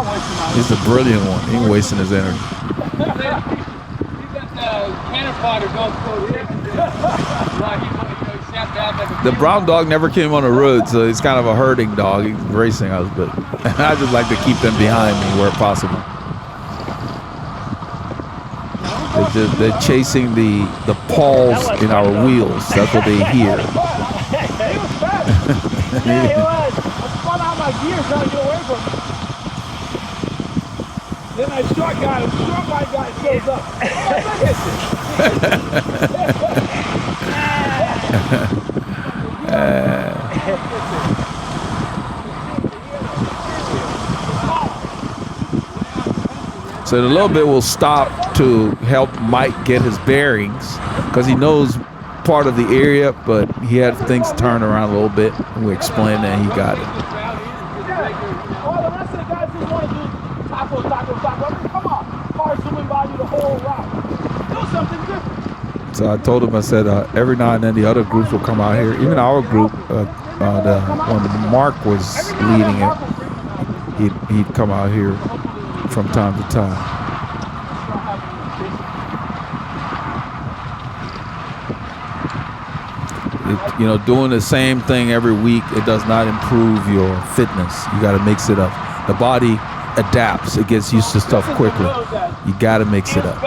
He's a brilliant one. He ain't wasting his energy. He's got the cannon fodder going The brown dog never came on the road, so he's kind of a herding dog. He's racing us, but I just like to keep them behind me where possible. They're chasing the paws in our wheels. That's what they hear. He was fast. Yeah, he was. I spun out my gear trying to get away from him. Then that short white guy shows up. So in a little bit, we'll stop to help Mike get his bearings because he knows part of the area, but he had things turned around a little bit. And we explained that he got it. All the rest of the guys just want to do taco. I mean, come on. Cars zooming by you the whole route. Do something different. So I told him, I said, every now and then the other groups will come out here. Even our group, when Mark was leading it, he'd come out here from time to time. Doing the same thing every week, it does not improve your fitness. You got to mix it up. The body adapts. It gets used to stuff quickly. You got to mix it up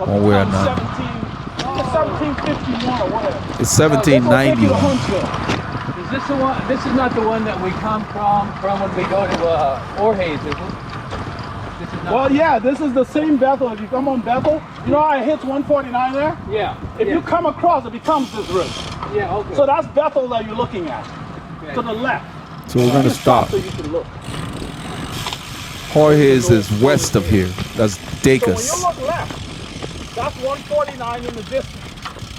one way or another. 1751 or whatever. It's 1790. Is this the one? This is not the one that we come from when we go to Orhays, is it? This is not. Well, yeah, this is the same Bethel. If you come on Bethel, you know how it hits 149 there? Yeah. If you come across, it becomes this road. Yeah, okay. So that's Bethel that you're looking at. Okay. To the left. So we're going to stop. So you can look. Jorge's is west of here. That's Dacus. So when you look left, that's 149 in the distance.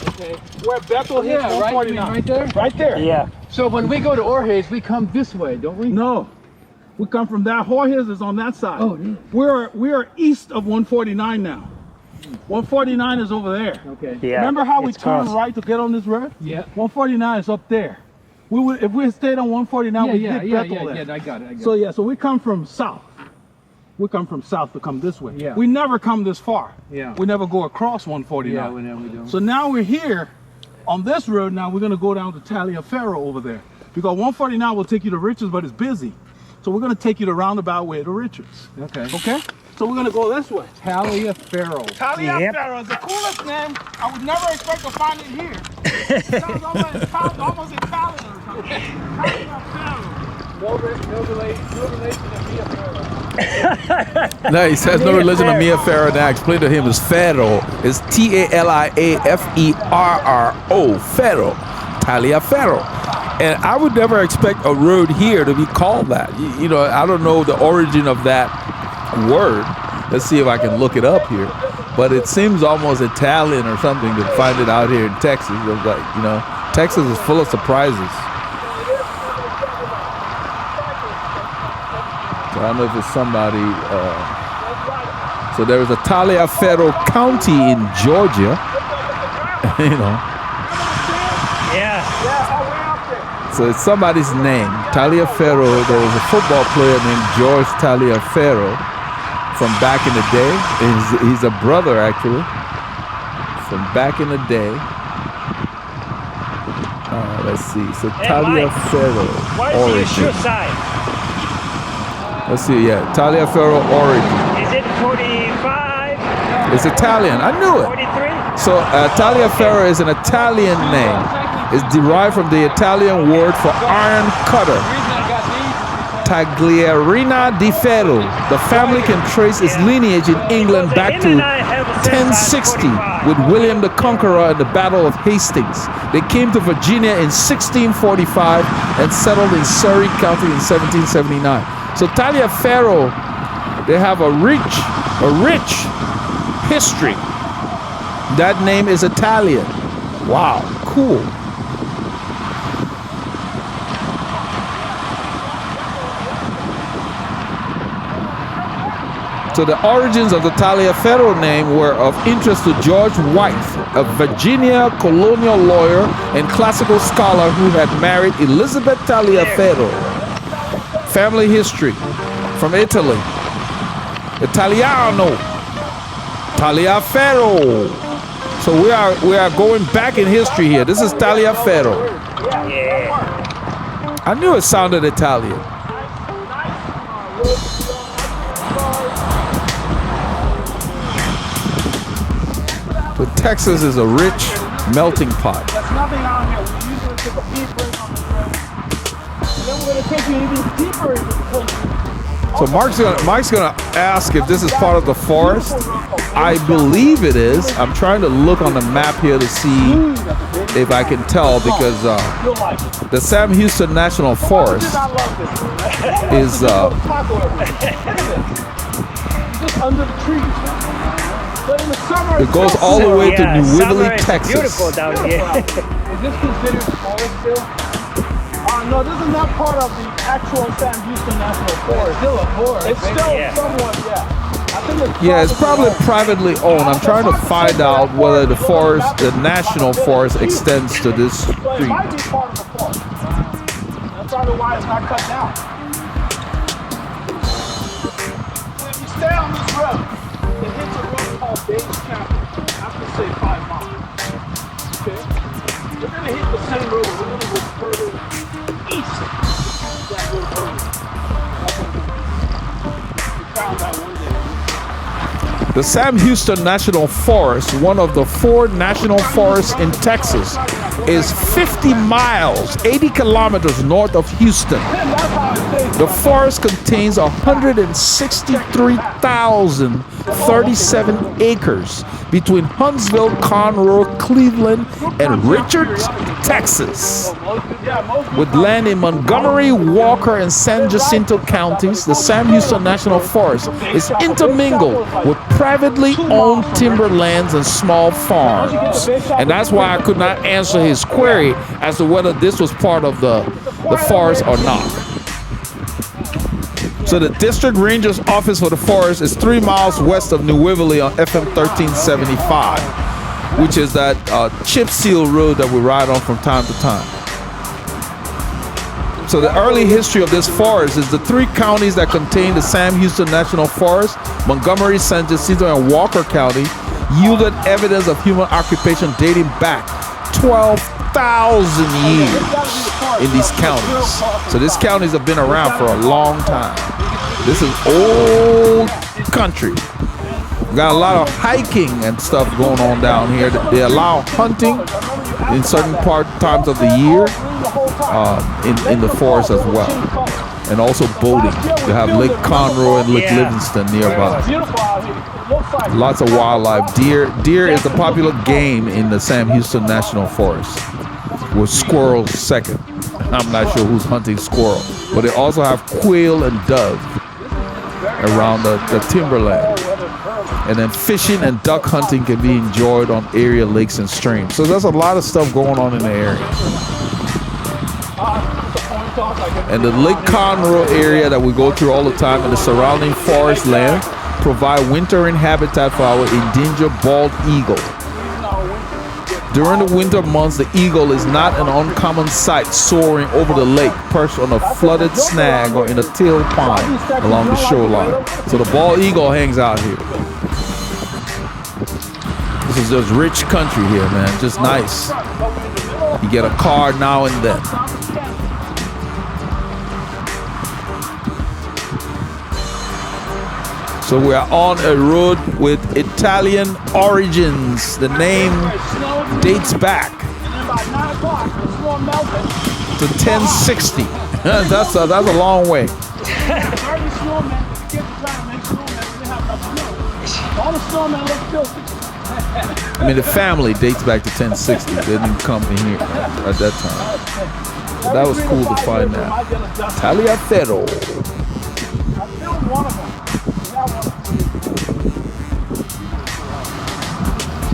Okay. Where Bethel hits 149. Right there? Right there. Yeah. So when we go to Orhays, we come this way, don't we? No. We come from that. Jorge's is on that side. Oh, yeah. We are east of 149 now. 149 is over there. Okay. Yeah. Remember how we it's turned cross. right to get on this road? Yeah. 149 is up there. If we had stayed on 149, we hit Bethel there. Yeah, I got it. So we come from south. We come from south to come this way. Yeah. We never come this far. Yeah. We never go across 149. Yeah, we don't. So now we're here on this road. Now we're going to go down to Taliaferro over there because 149 will take you to Richards, but it's busy. So we're going to take you the roundabout way to Richards. Okay. Okay? So we're going to go this way. Taliaferro. Taliaferro is the coolest name. I would never expect to find it here. It sounds almost Italian or something. Taliaferro. No relation to Mia Farrow. No, he says no religion of Mia Farrow. Now explain to him is Ferro. It's Taliaferro. Ferro. Taliaferro. And I would never expect a road here to be called that. I don't know the origin of that word. Let's see if I can look it up here. But it seems almost Italian or something to find it out here in Texas. It's like, Texas is full of surprises. I don't know if it's somebody. So there is a Taliaferro County in Georgia. Yeah. So it's somebody's name. Taliaferro. There was a football player named George Taliaferro from back in the day. He's a brother actually from back in the day. Let's see. So Taliaferro. What is your shoe size? Let's see, Taliaferro origin. Is it 45? It's Italian. I knew it. 43? So Taliaferro is an Italian name. It's derived from the Italian word for iron cutter. Tagliarina di Ferro. The family can trace its lineage in England back to 1060 with William the Conqueror at the Battle of Hastings. They came to Virginia in 1645 and settled in Surrey County in 1779. So Taliaferro, they have a rich history. That name is Italian. Wow, cool. So the origins of the Taliaferro name were of interest to George White, a Virginia colonial lawyer and classical scholar who had married Elizabeth Taliaferro. Family history from Italy. Italiano. Taliaferro. So we are going back in history here. This is Taliaferro. Yeah. I knew it sounded Italian. So Texas is a rich melting pot. There's nothing out here. We usually take a deep break on the road. And then we're going to take you even deeper into the country. So Mike's gonna ask if this is part of the forest. I believe it is. I'm trying to look on the map here to see if I can tell because the Sam Houston National Forest is just under the trees. But in the summer, It goes all the way to New summer Waverly, is Texas. beautiful down here. Is this considered forest still? No, this is not part of the actual Sam Houston National Forest. It's still a forest. It's still somewhat, I think Yeah, it's probably privately owned. I'm trying to find out whether the forest, the national forest, extends to this So it street. might be part of the forest. That's probably why it's not cut down. If you stay on this road, it hits a road called Dave's County. After say 5 miles. Okay? We're gonna hit the same road. We're gonna go further east. That road further. We found that one day. The Sam Houston National Forest, one of the 4 national forests in Texas, is 50 miles, 80 kilometers north of Houston. The forest contains 163,037 acres between Huntsville, Conroe, Cleveland, and Richards, Texas. With land in Montgomery, Walker, and San Jacinto counties, the Sam Houston National Forest is intermingled with privately owned timberlands and small farms. And that's why I could not answer his query as to whether this was part of the forest or not. So the district ranger's office for the forest is 3 miles west of New Waverly on FM 1375, which is that chip seal road that we ride on from time to time. So the early history of this forest is the 3 counties that contain the Sam Houston National Forest, Montgomery, San Jacinto, and Walker County, yielded evidence of human occupation dating back 12,000 years in these counties. So these counties have been around for a long time. This is old country. We got a lot of hiking and stuff going on down here. They allow hunting in certain times of the year in the forest as well, and also boating. They have Lake Conroe and Lake Livingston nearby. Lots of wildlife. Deer is the popular game in the Sam Houston National Forest, with squirrels second. I'm not sure who's hunting squirrel, but they also have quail and dove around the timberland. And then fishing and duck hunting can be enjoyed on area lakes and streams. So there's a lot of stuff going on in the area. And the Lake Conroe area that we go through all the time and the surrounding forest land provide wintering habitat for our endangered bald eagle. During the winter months, the eagle is not an uncommon sight soaring over the lake, perched on a flooded snag or in a tail pine along the shoreline. So the bald eagle hangs out here. This is just rich country here, man. Just nice. You get a car now and then. So we are on a road with Italian origins. The name dates back to 1060. That's a long way. I mean, the family dates back to 1060. They didn't come in here at that time. So that was cool to find out. Taliaferro.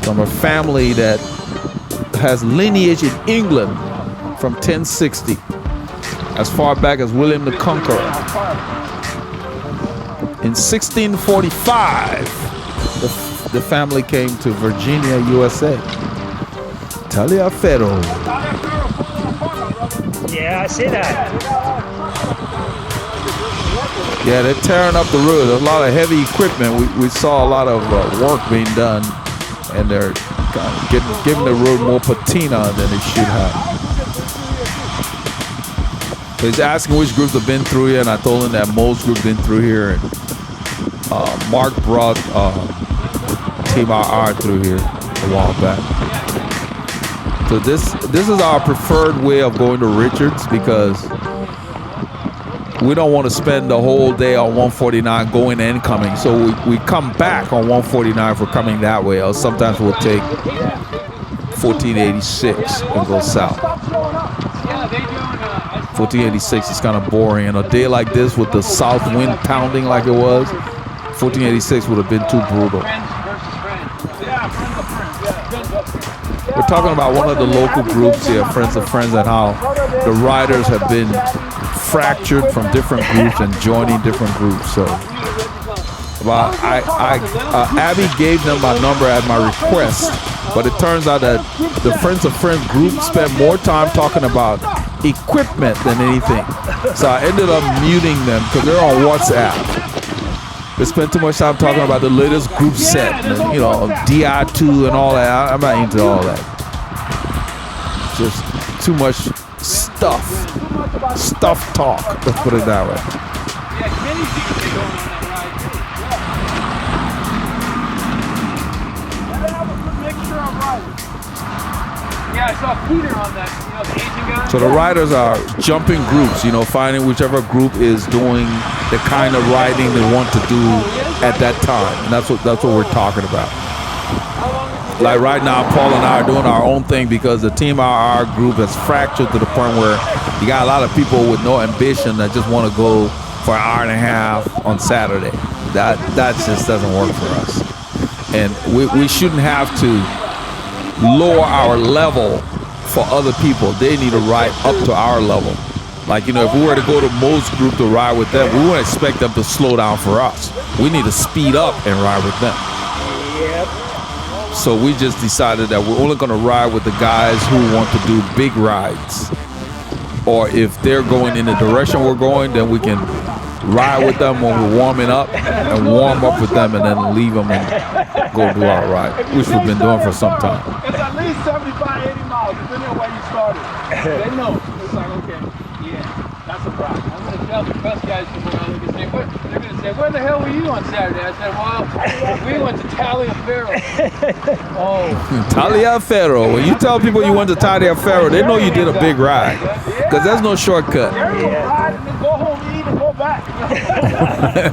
From a family that has lineage in England from 1060, as far back as William the Conqueror. In 1645, the family came to Virginia, USA. Taliaferro. Yeah, I see that. Yeah, they're tearing up the road. There's a lot of heavy equipment. We saw a lot of work being done, and they're giving the road more patina than it should have. So he's asking which groups have been through here, and I told him that most groups been through here. And Mark brought Team RR through here a while back. So this is our preferred way of going to Richards, because we don't want to spend the whole day on 149 going and coming. So we come back on 149 if we're coming that way, or sometimes we'll take 1486 and go south. 1486 is kind of boring. And a day like this with the south wind pounding like it was, 1486 would have been too brutal. Friends versus friends. Yeah, friends of friends. Yeah, friends of friends. We're talking about one of the local groups here, Friends of Friends, and how the riders have been fractured from different groups and joining different groups. So, Abby gave them my number at my request, but it turns out that the Friends of Friends group spent more time talking about equipment than anything. So I ended up muting them because they're on WhatsApp. They spent too much time talking about the latest group set, and, you know, DI2 and all that. I'm not into all that. Just too much stuff talk. Let's put it that way. Yeah, Kenny's going on that ride too. And they have a good mixture of riders. Yeah, I saw Peter on that, the Asian guy. So the riders are jumping groups, finding whichever group is doing the kind of riding they want to do at that time. And that's what we're talking about. Like right now, Paul and I are doing our own thing because the Team RR group has fractured to the point where you got a lot of people with no ambition that just want to go for an hour and a half on Saturday. That just doesn't work for us. And we shouldn't have to lower our level for other people. They need to ride up to our level. Like, if we were to go to Mo's group to ride with them, we wouldn't expect them to slow down for us. We need to speed up and ride with them. Yep. So we just decided that we're only going to ride with the guys who want to do big rides. Or if they're going in the direction we're going, then we can ride with them when we're warming up and warm up with them and then leave them and go do our ride, which we've been doing for some time. It's at least 75, 80 miles, depending on where you started. They know. It's like, okay, yeah, that's a problem. I'm going to tell the bus guys come around and they're going to say, where the hell were you on Saturday? I said, well, we went to Taliaferro. Oh. Taliaferro. When you tell people you went to Taliaferro, they know you did a big ride. Because there's no shortcut. Jerry will ride and then go home, eat, and go back.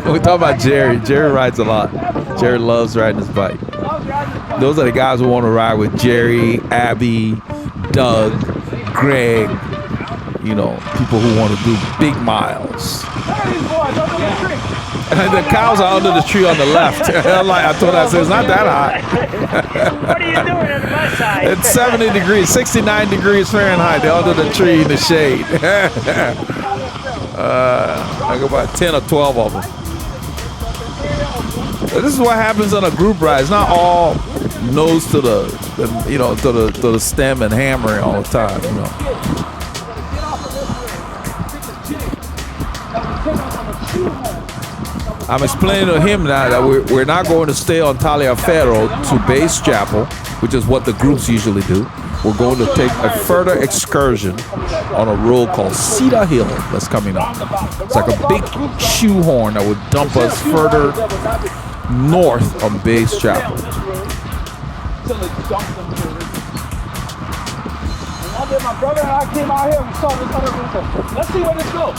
We talk about Jerry. Jerry rides a lot. Jerry loves riding his bike. Those are the guys who want to ride with Jerry, Abby, Doug, Greg. People who want to do big miles. The cows are under the tree on the left. I told her, I said, it's not that hot. What are you doing on the bus side? It's 70 degrees, 69 degrees Fahrenheit. They're under the tree in the shade. I go by 10 or 12 of them. This is what happens on a group ride. It's not all nose to the stem and hammering all the time. I'm explaining to him now that we're not going to stay on Taliaferro to Base Chapel, which is what the groups usually do. We're going to take a further excursion on a road called Cedar Hill that's coming up. It's like a big shoehorn that would dump us further north on Base Chapel. One day my brother and I came out here and we saw this other room. Let's see where this goes.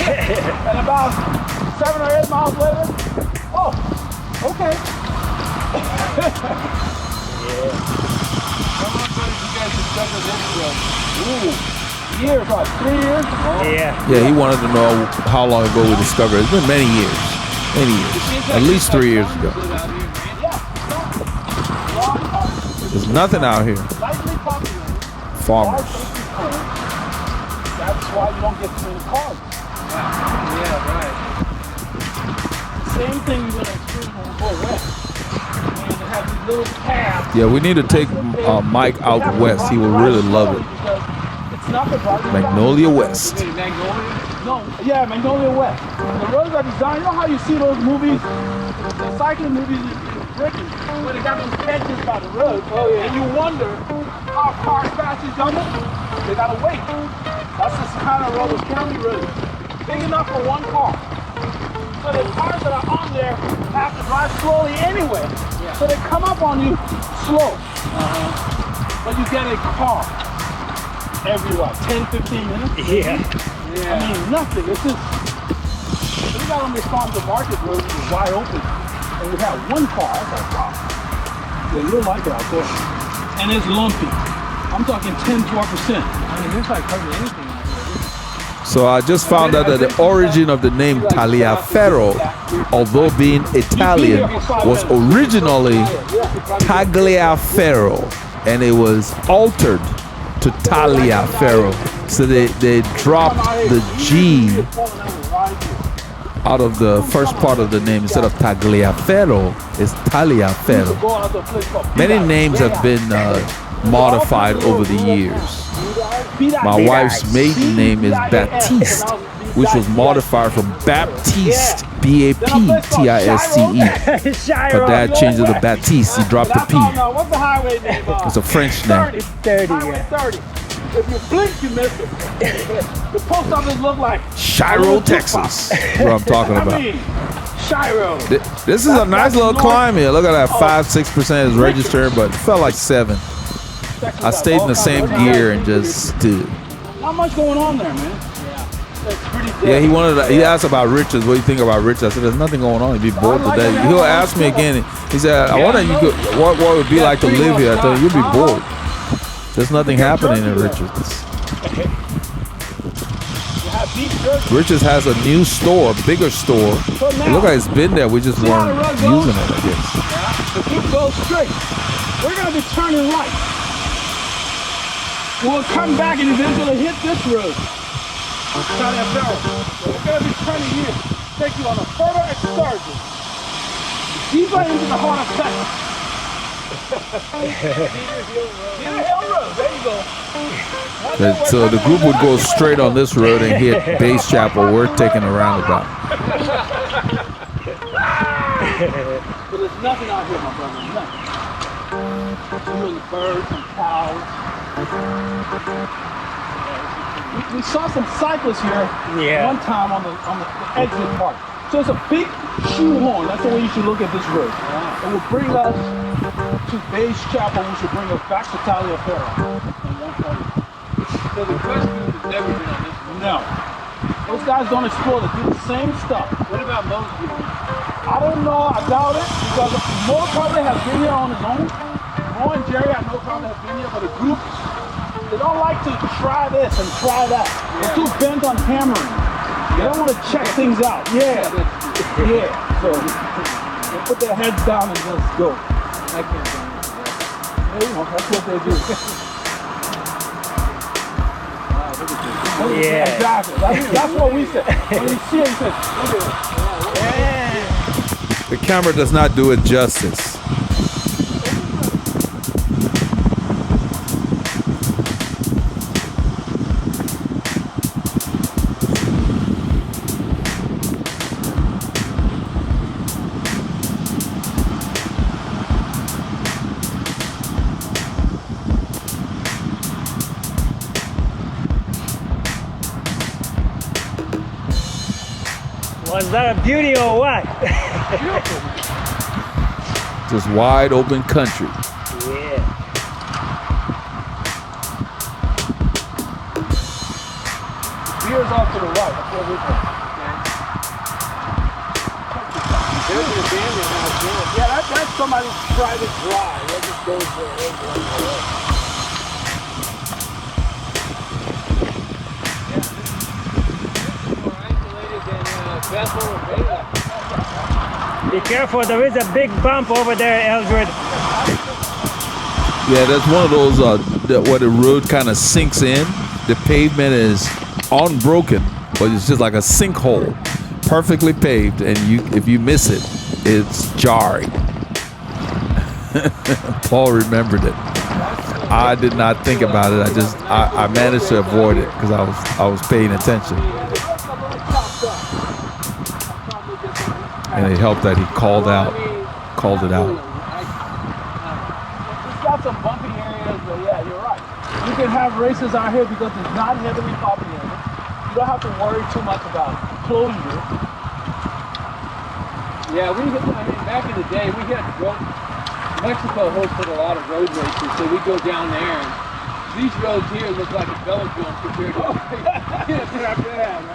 And about 7 or 8 miles later, oh, okay. Years, like 3 years? Yeah. He wanted to know how long ago we discovered it. It's been many years. At least 3 years ago. There's nothing out here. Farmers. That's why you don't get too many cars. Yeah, right. Same thing you're going to experience when we go west. And they have these little paths. Yeah, we need to take Mike out west. He will really love it. It's not the right Magnolia West. No, yeah, Magnolia West. The roads are designed, you know how you see those movies, the cycling movies in Britain, where they got those hedges by the road, and you wonder how cars fast is on it? They gotta wait. That's the kind of road, those county roads. Big enough for one car. So the cars that are on there have to drive slowly anyway. Yeah. So they come up on you slow. But you get a car every, 10, 15 minutes? Yeah. I mean, nothing. It's just, we got on this farm to market road, which is wide open. And we have one car. I was like, wow. Yeah, you don't like it out there. And it's lumpy. I'm talking 10, 12%. I mean, it's like hardly anything out here. So I just found out that the origin of the name Taliaferro, although being Italian, was originally Tagliaferro, and it was altered to Taliaferro. So they dropped the G out of the first part of the name. Instead of Tagliaferro, it's Taliaferro. Many names have been modified over the years. My wife's maiden name is Baptiste, which was modified from Baptiste, Baptiste. Her dad changed it to Baptiste. He dropped the P. What's the highway name? It's a French name. 30, Highway 30. If you blink, you miss it. The post office look like Shiro, Texas. That's what I'm talking about. Shiro. This is a nice little climb here. Look at that, 5-6% is registered, but it felt like 7. I stayed in the same gear and just stood. Not much going on there, man. It's pretty dead. Yeah, he asked about riches. What do you think about riches? I said, there's nothing going on. He'd be bored today. He'll ask me again. He said, I wonder what it would be like to live here. I told him, you'd be bored. There's nothing happening in Riches. Riches has a new store, bigger store. It looks like it's been there. We just weren't using it, I guess. If you go straight, we're going to be turning right. We'll come back and eventually hit this road. Taliaferro. We're going to be turning here. Take you on a further excursion. Deeper into the heart of Texas. Cedar Hill Road. There you go. So the group would go straight on this road and hit Base Chapel. We're taking a roundabout. But there's nothing out here, my brother. Nothing. Really birds and cows. We saw some cyclists here one time on the exit part. So it's a big shoehorn. That's the way you should look at this road. It will bring us to Base Chapel, which will bring us back to Taliaferro. So the Quest group has never been on this one? No. Those guys don't explore. They do the same stuff. What about Mo's group? I don't know. I doubt it, because Mo probably has been here on his own. Mo and Jerry, I know, probably have been here, but the group, they don't like to try this and try that. They're too bent on hammering. They don't want to check things out. Yeah. So they put their heads down and just go. I can't do that. That's what they do. Yeah. Exactly. That's what we said. When you see it, you say, look at it. The camera does not do it justice. Was that a beauty or what? Just wide open country. Yeah. Veers off to the right. That's where we're going. There's an abandoned house there. Yeah, that's somebody's private drive. That just goes there. Be careful, there is a big bump over there, Eldred. Yeah, that's one of those where the road kind of sinks in. The pavement is unbroken, but it's just like a sinkhole, perfectly paved, and if you miss it, it's jarring. Paul remembered it. I did not think about it. I managed to avoid it because I was paying attention. And it helped that he called it out. It's got some bumpy areas, but yeah, you're right. You can have races out here because it's not heavily populated. You don't have to worry too much about closure. Yeah, back in the day, Mexico hosted a lot of road races, so we go down there, and these roads here look like a velodrome compared to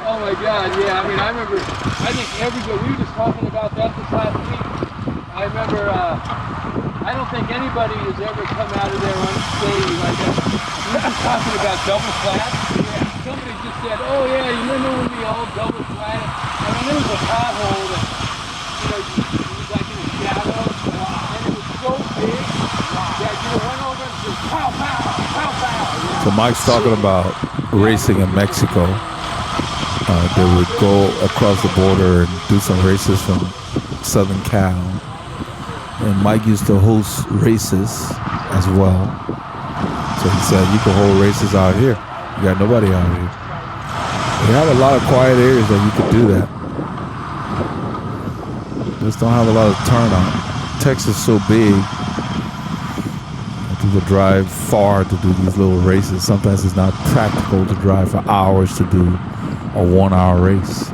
oh my God, yeah. I mean, I remember, I think we were just talking about that this last week. I remember, I don't think anybody has ever come out of there unscathed like that. We were just talking about double flat. Somebody just said said, oh yeah, you remember when we all double flat? I mean, there was a pothole that, you know, it was like in a shadow, and it was so big that you went over and just pow, pow, pow, pow. So Mike's talking about racing in Mexico. They would go across the border and do some races from Southern Cal. And Mike used to host races as well. So he said, you can hold races out here. You got nobody out here. They have a lot of quiet areas that you could do that. Just don't have a lot of turnout. Texas is so big. People drive far to do these little races. Sometimes it's not practical to drive for hours to do a 1 hour race.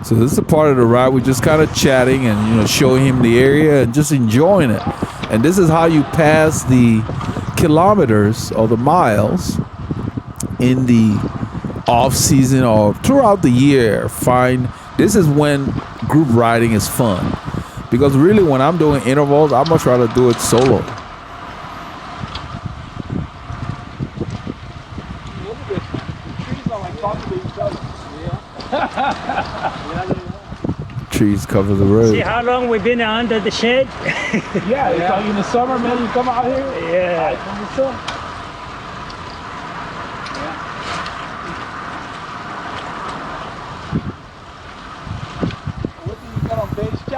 So this is a part of the ride. We're just kind of chatting and, you know, showing him the area and just enjoying it. And this is how you pass the kilometers or the miles in the off season or throughout the year. This is when group riding is fun, because really when I'm doing intervals, I'd much rather do it solo. Look at this. The trees are like talking to each other. Yeah. Trees cover the road. See how long we've been under the shade? Yeah, it's like in the summer, man, you come out here. Yeah. Right from the sun.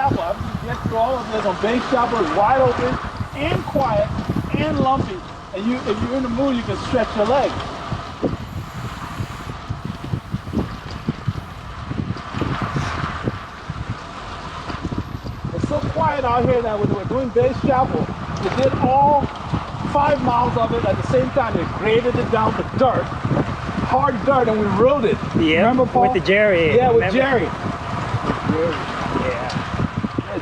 After you get through all of this on base chopper, it's wide open and quiet and lumpy. And if you're in the mood, you can stretch your legs. It's so quiet out here that when we're doing base chapel, we did all 5 miles of it at the same time. They graded it down to dirt, hard dirt, and we rode it. Yeah, remember, Paul? with the Jerry. Yeah, with remember? Jerry. Yeah.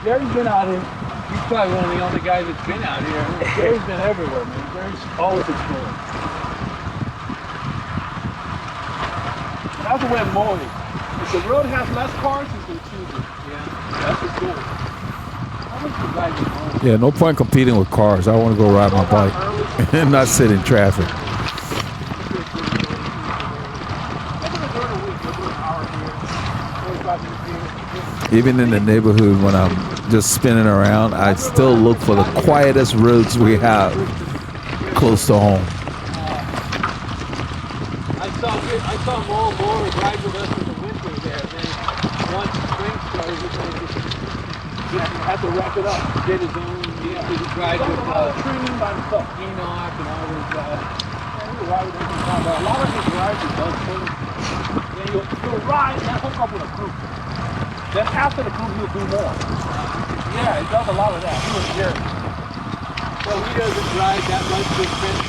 Jerry's been out here. He's probably one of the only guys that's been out here. Jerry's been everywhere, man. Jerry's always exploring. That's the way of mowing. If the road has less cars, he's going to choose it. Yeah, that's his goal. How much the guy get home? Yeah, no point competing with cars. I want to go ride my bike and not sit in traffic. Even in the neighborhood, when I'm just spinning around, I still look for the quietest roads we have close to home. I saw more ride with us in the winter there. Then once spring started, he had to wrap it up. Did his own. He ride with training by himself. Enoch and all those guys. A lot of his rides he does things. Then you'll ride and hook up with a group. Then after the group, he'll do more. Yeah, he does a lot of that. He was Jerry. Well, he doesn't ride that much with friends.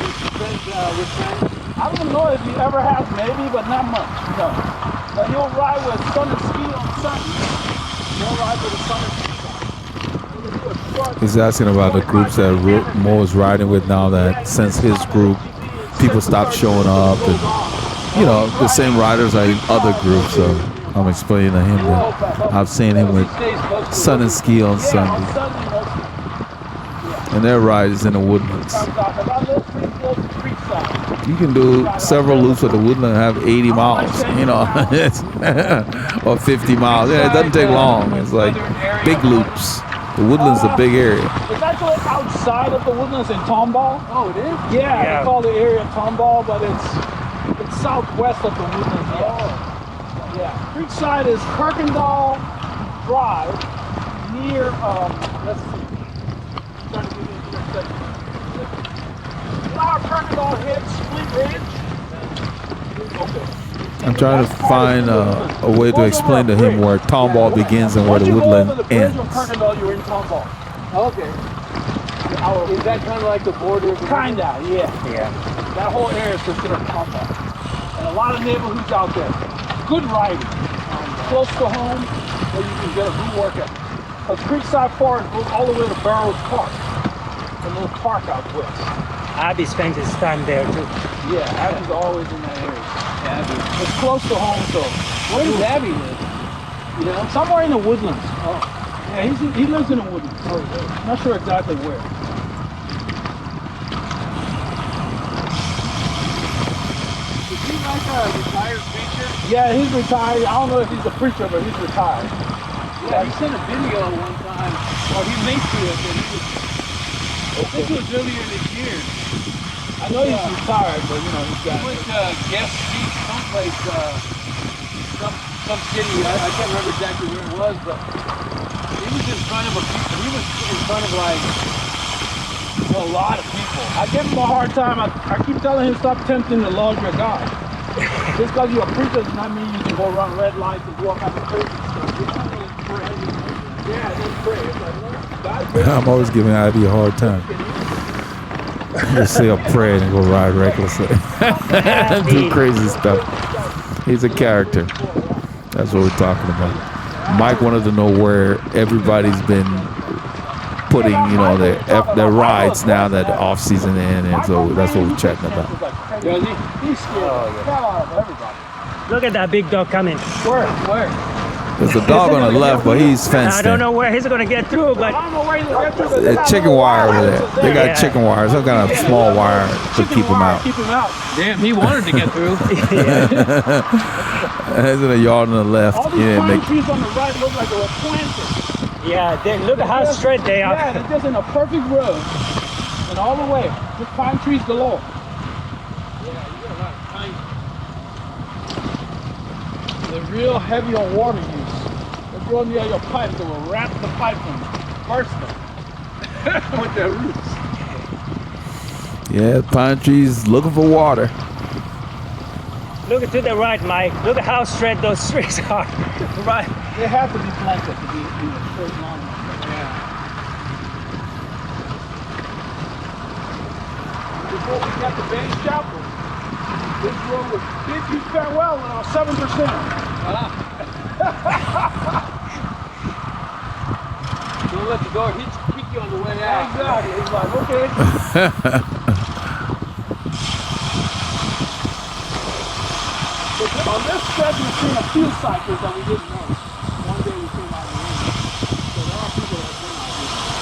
I don't know if he ever has, maybe, but not much. No. But he'll ride with Sun and Ski on Sunday. He'll ride with the Sun and Ski. He's asking about the groups that Mo is riding with now, that since his group, people stopped showing up. And, you know, the same riders are in other groups. So I'm explaining to him that I've seen him with Sun and Ski on Sunday. And their ride is in the woodlands. You can do several loops with the woodland and have 80 miles, you know, or 50 miles. Yeah, it doesn't take long. It's like big loops. The woodland's a big area. It's actually outside of the woodlands in Tomball. Oh, it is? Yeah, they call the area Tomball, but it's southwest of the woodlands. Yeah. Creekside is Kirkendall Drive near, let's see. Flower Kirkendall hits Split Ridge. Okay. I'm trying to find a way to explain to him where Tomball begins and where the woodland ends. Kirkendall, you're in Tomball. Okay. Is that kind of like the border of the Kinda, yeah. That whole area is considered Tomball. And a lot of neighborhoods out there. Good riding. Close to home, where you can get a good workout. Because Creekside Forest goes all the way to Burroughs Park. A little park out west. Abby spent his time there too. Yeah, Abby's always in that area. Abby. It's close to home, so. Where does Abby live? Yeah. Somewhere in the woodlands. Oh. Yeah, he lives in the woodlands. Oh, yeah. Not sure exactly where. Is he like a retired preacher? Yeah, he's retired. I don't know if he's a preacher, but he's retired. Yeah, he sent a video one time. Well, he linked to it, and he was, this was earlier this year. I know he's retired, but you know, he's got... He went to guest speak someplace, some city, I can't remember exactly where it was, but he was in front of like a lot of people. I give him a hard time. I keep telling him stop tempting the Lord your God. Just because you're a preacher does not mean you can go around red lights and walk out the crazy stuff. You don't really pray. Yeah, just pray. It's like, Lord, God, I'm always giving Ivy a hard time. Just say a prayer and go ride recklessly. Do crazy stuff. He's a character. That's what we're talking about. Mike wanted to know where everybody's been putting, you know, their rides now that the off season in, and so that's what we're chatting about. Does he? he's scared. Everybody. Look at that big dog coming. Where? There's a dog on the left, but he's fenced I don't in. know where he's going to get through, but I don't know where he's going to get through. There's chicken wire over there. They got Yeah. chicken wire, some kind of small wire to keep him out. Keep him out. Damn, he wanted to get through. There's in a yard on the left. All these Yeah, pine make, trees on the right look like they were planted. yeah, look at how straight they are. Yeah, they're just in a perfect row. And all the way. Just pine trees galore. They're real heavy on water use. They go near your pipe, they will wrap the pipe and burst them with their roots. yeah, pine trees looking for water. Look to the right, Mike. Look at how straight those trees are. Right. They have to be planted to be in a straight line. Before we got to Baines Chapel, this road was bid you farewell at 7%. Don't let the dog kick you on the way out. Exactly. It's like, okay. But on this stretch, we've seen a few cyclists that we didn't know. One day we came out of the rain. So there are people that have been out here.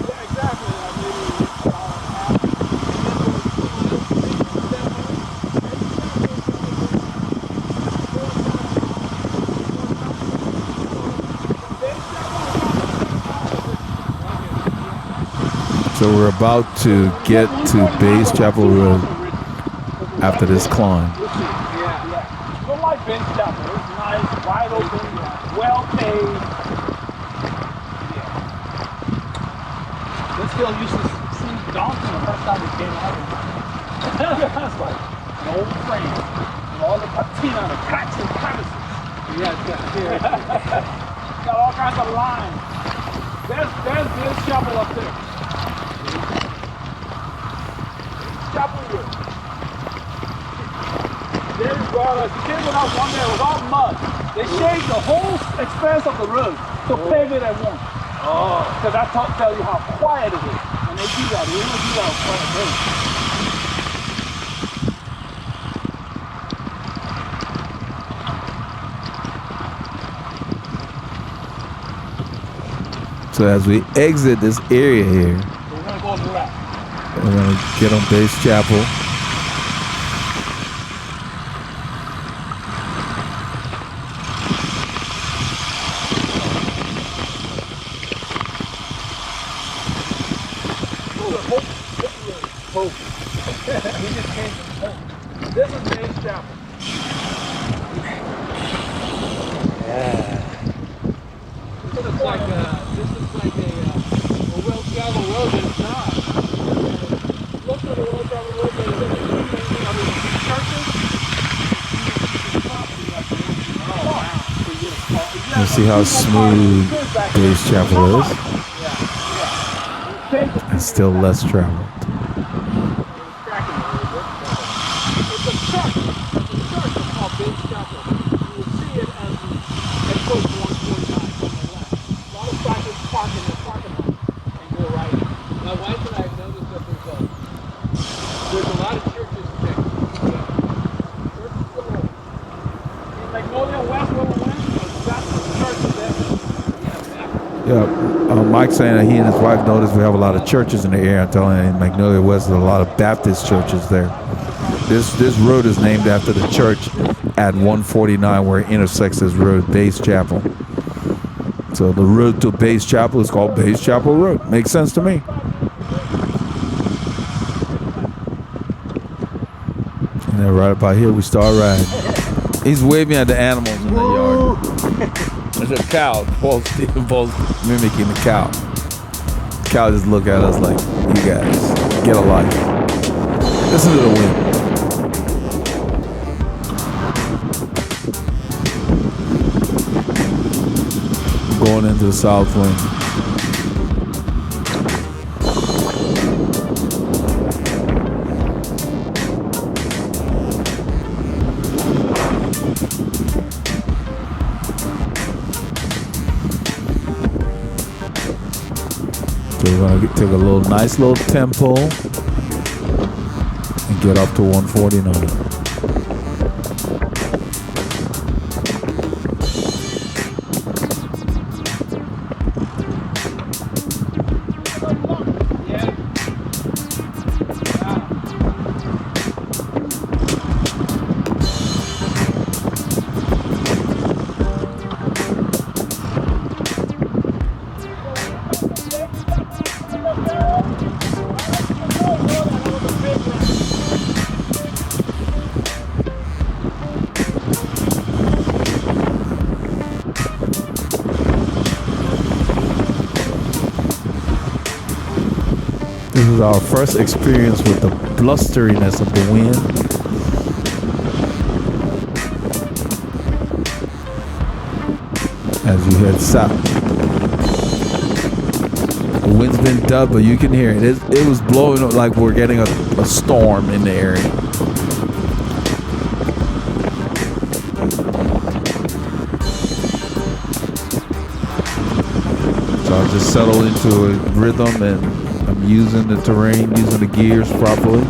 Yeah, exactly. So we're about to get to Baines Chapel Road after this climb. Yeah. Don't like Baines Chapel. It's nice, wide open, well paved. Yeah. This hill used to seem daunting the first time we came out. It's like an old frame with all the patina, the cracks and crevices. Got all kinds of lines. There's Baines Chapel up there. Chapel Road. They brought us, the kids went out one day, it was all mud. They shaved the whole expanse of the road to pave it at once. Oh. Because I tell you how quiet it is. And they do that, they really do that on quiet roads. So as we exit this area here, So we're going to go on the left. we're going to get on Baines Chapel. Hope. We just came from Hope. This is Baines Chapel. This looks like a well-traveled road, but it's not. Look at the road down the road, but it's churches. You see how smooth Baines Chapel is? And still less traveled. It's a church. It's a church called Baines Chapel. You will see it as you head close to 149 on the left. A lot of cyclists park in their parking lot and go right. My wife and I have noticed that there's a lot of churches that Yeah, Mike's saying that he and his wife noticed we have a lot of churches in the area. I'm telling you, in Magnolia West, there's a lot of Baptist churches there. This road is named after the church at 149 where it intersects this road, Bays Chapel. So the road to Bays Chapel is called Bays Chapel Road. Makes sense to me. And then right about here, we start riding. He's waving at the animals in the yard. There's a cow. Paul's mimicking the cow. The cow just look at us like, you guys, get a life. Listen to the wind. Going into the south wind. So we're gonna take a nice little tempo and get up to 149. This is our first experience with the blusteriness of the wind. As you head south. The wind's been dubbed, but you can hear it. It was blowing like we're getting a storm in the area. So I just settled into a rhythm and I'm using the terrain, using the gears properly.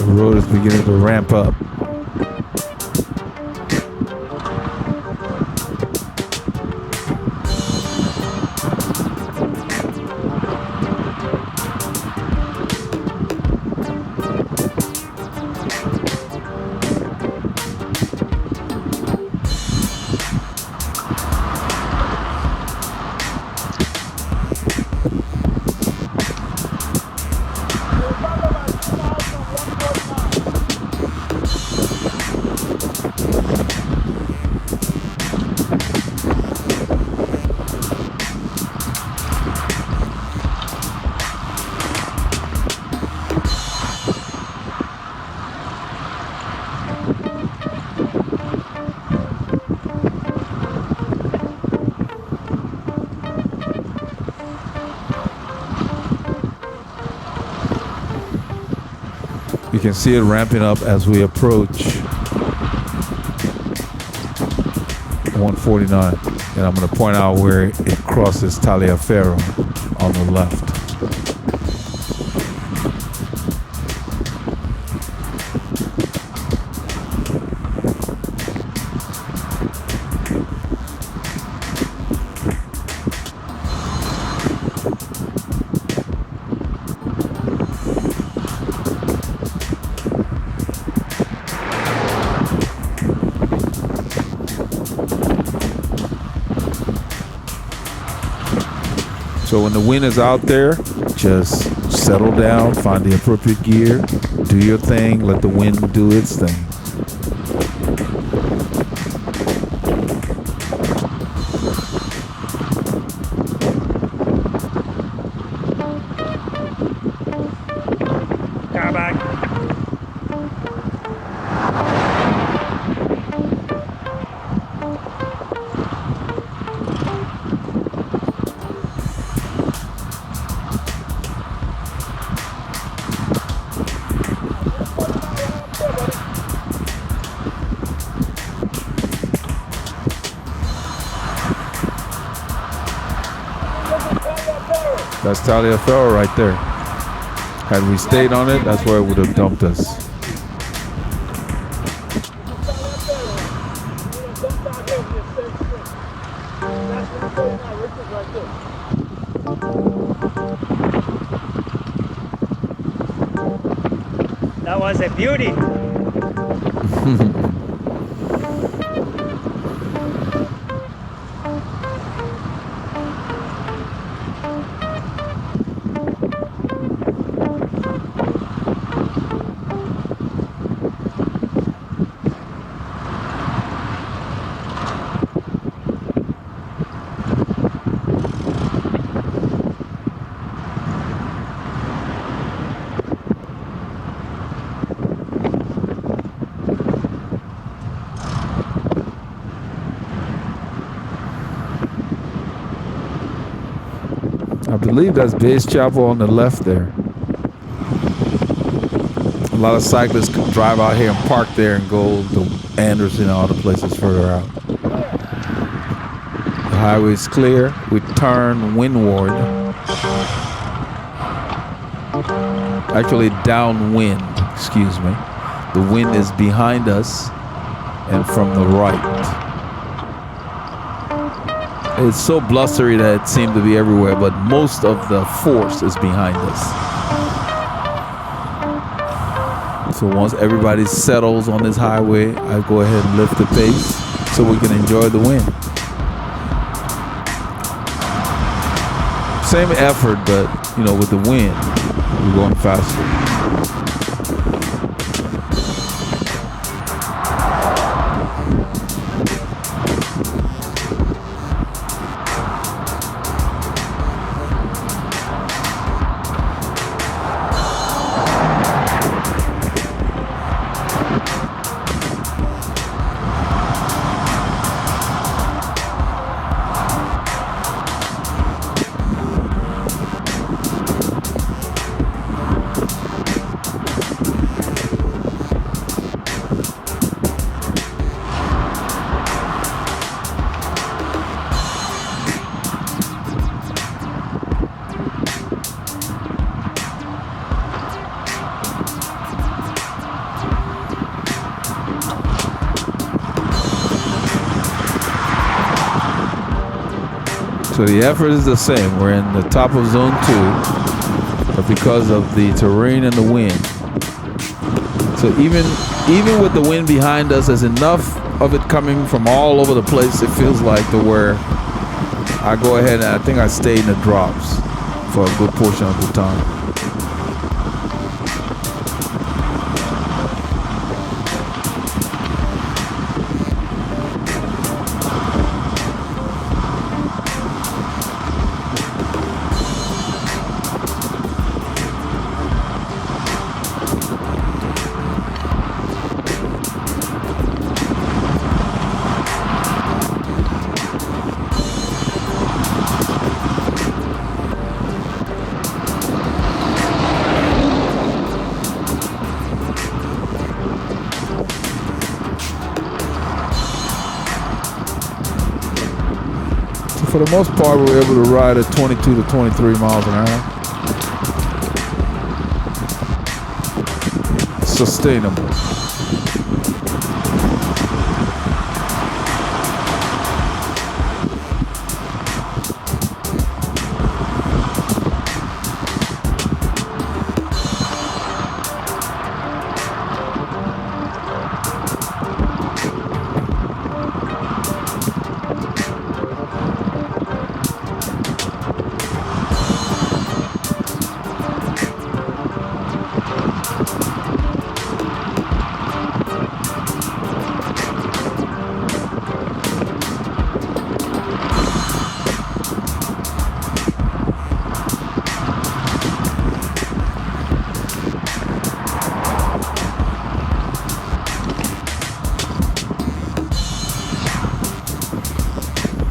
The road is beginning to ramp up. You can see it ramping up as we approach 149. And I'm going to point out where it crosses Taliaferro on the left. So when the wind is out there, just settle down, find the appropriate gear, do your thing, let the wind do its thing. Car back. That's Taliaferro right there. Had we stayed on it, that's where it would have dumped us. That was a beauty. I believe that's Base Chapel on the left there. A lot of cyclists drive out here and park there and go to Anderson and all the places further out. The highway's clear. We turn windward. Actually downwind, excuse me. The wind is behind us and from the right. It's so blustery that it seemed to be everywhere, but most of the force is behind us. So once everybody settles on this highway, I go ahead and lift the pace so we can enjoy the wind. Same effort, but you know, with the wind, we're going faster. So the effort is the same. We're in the top of zone 2, but because of the terrain and the wind. So even with the wind behind us, there's enough of it coming from all over the place, it feels like, to where I go ahead and I think I stay in the drops for a good portion of the time. For the most part, we were able to ride at 22 to 23 miles an hour. Sustainable.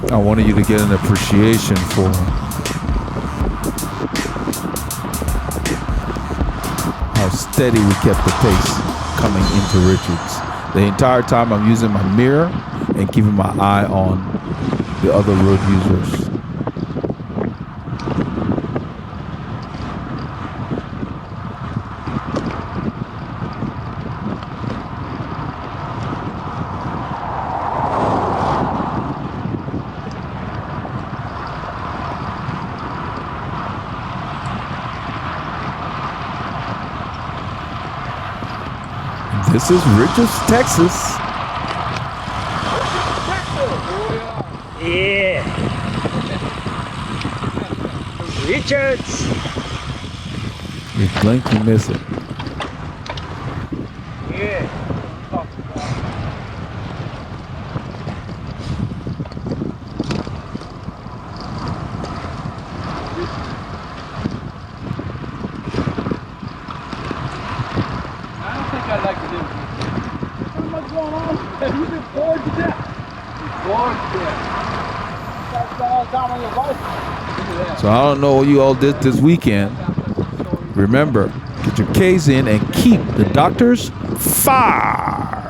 I wanted you to get an appreciation for how steady we kept the pace coming into Richards. The entire time I'm using my mirror and keeping my eye on the other road users. This is Richards, Texas. Yeah. Richards. You blink, you miss it. Yeah. I'd like to do. What's going on? You've been bored to death. Bored to death. That's all the time on your bike. So I don't know what you all did this weekend. Remember, get your K's in and keep the doctors far.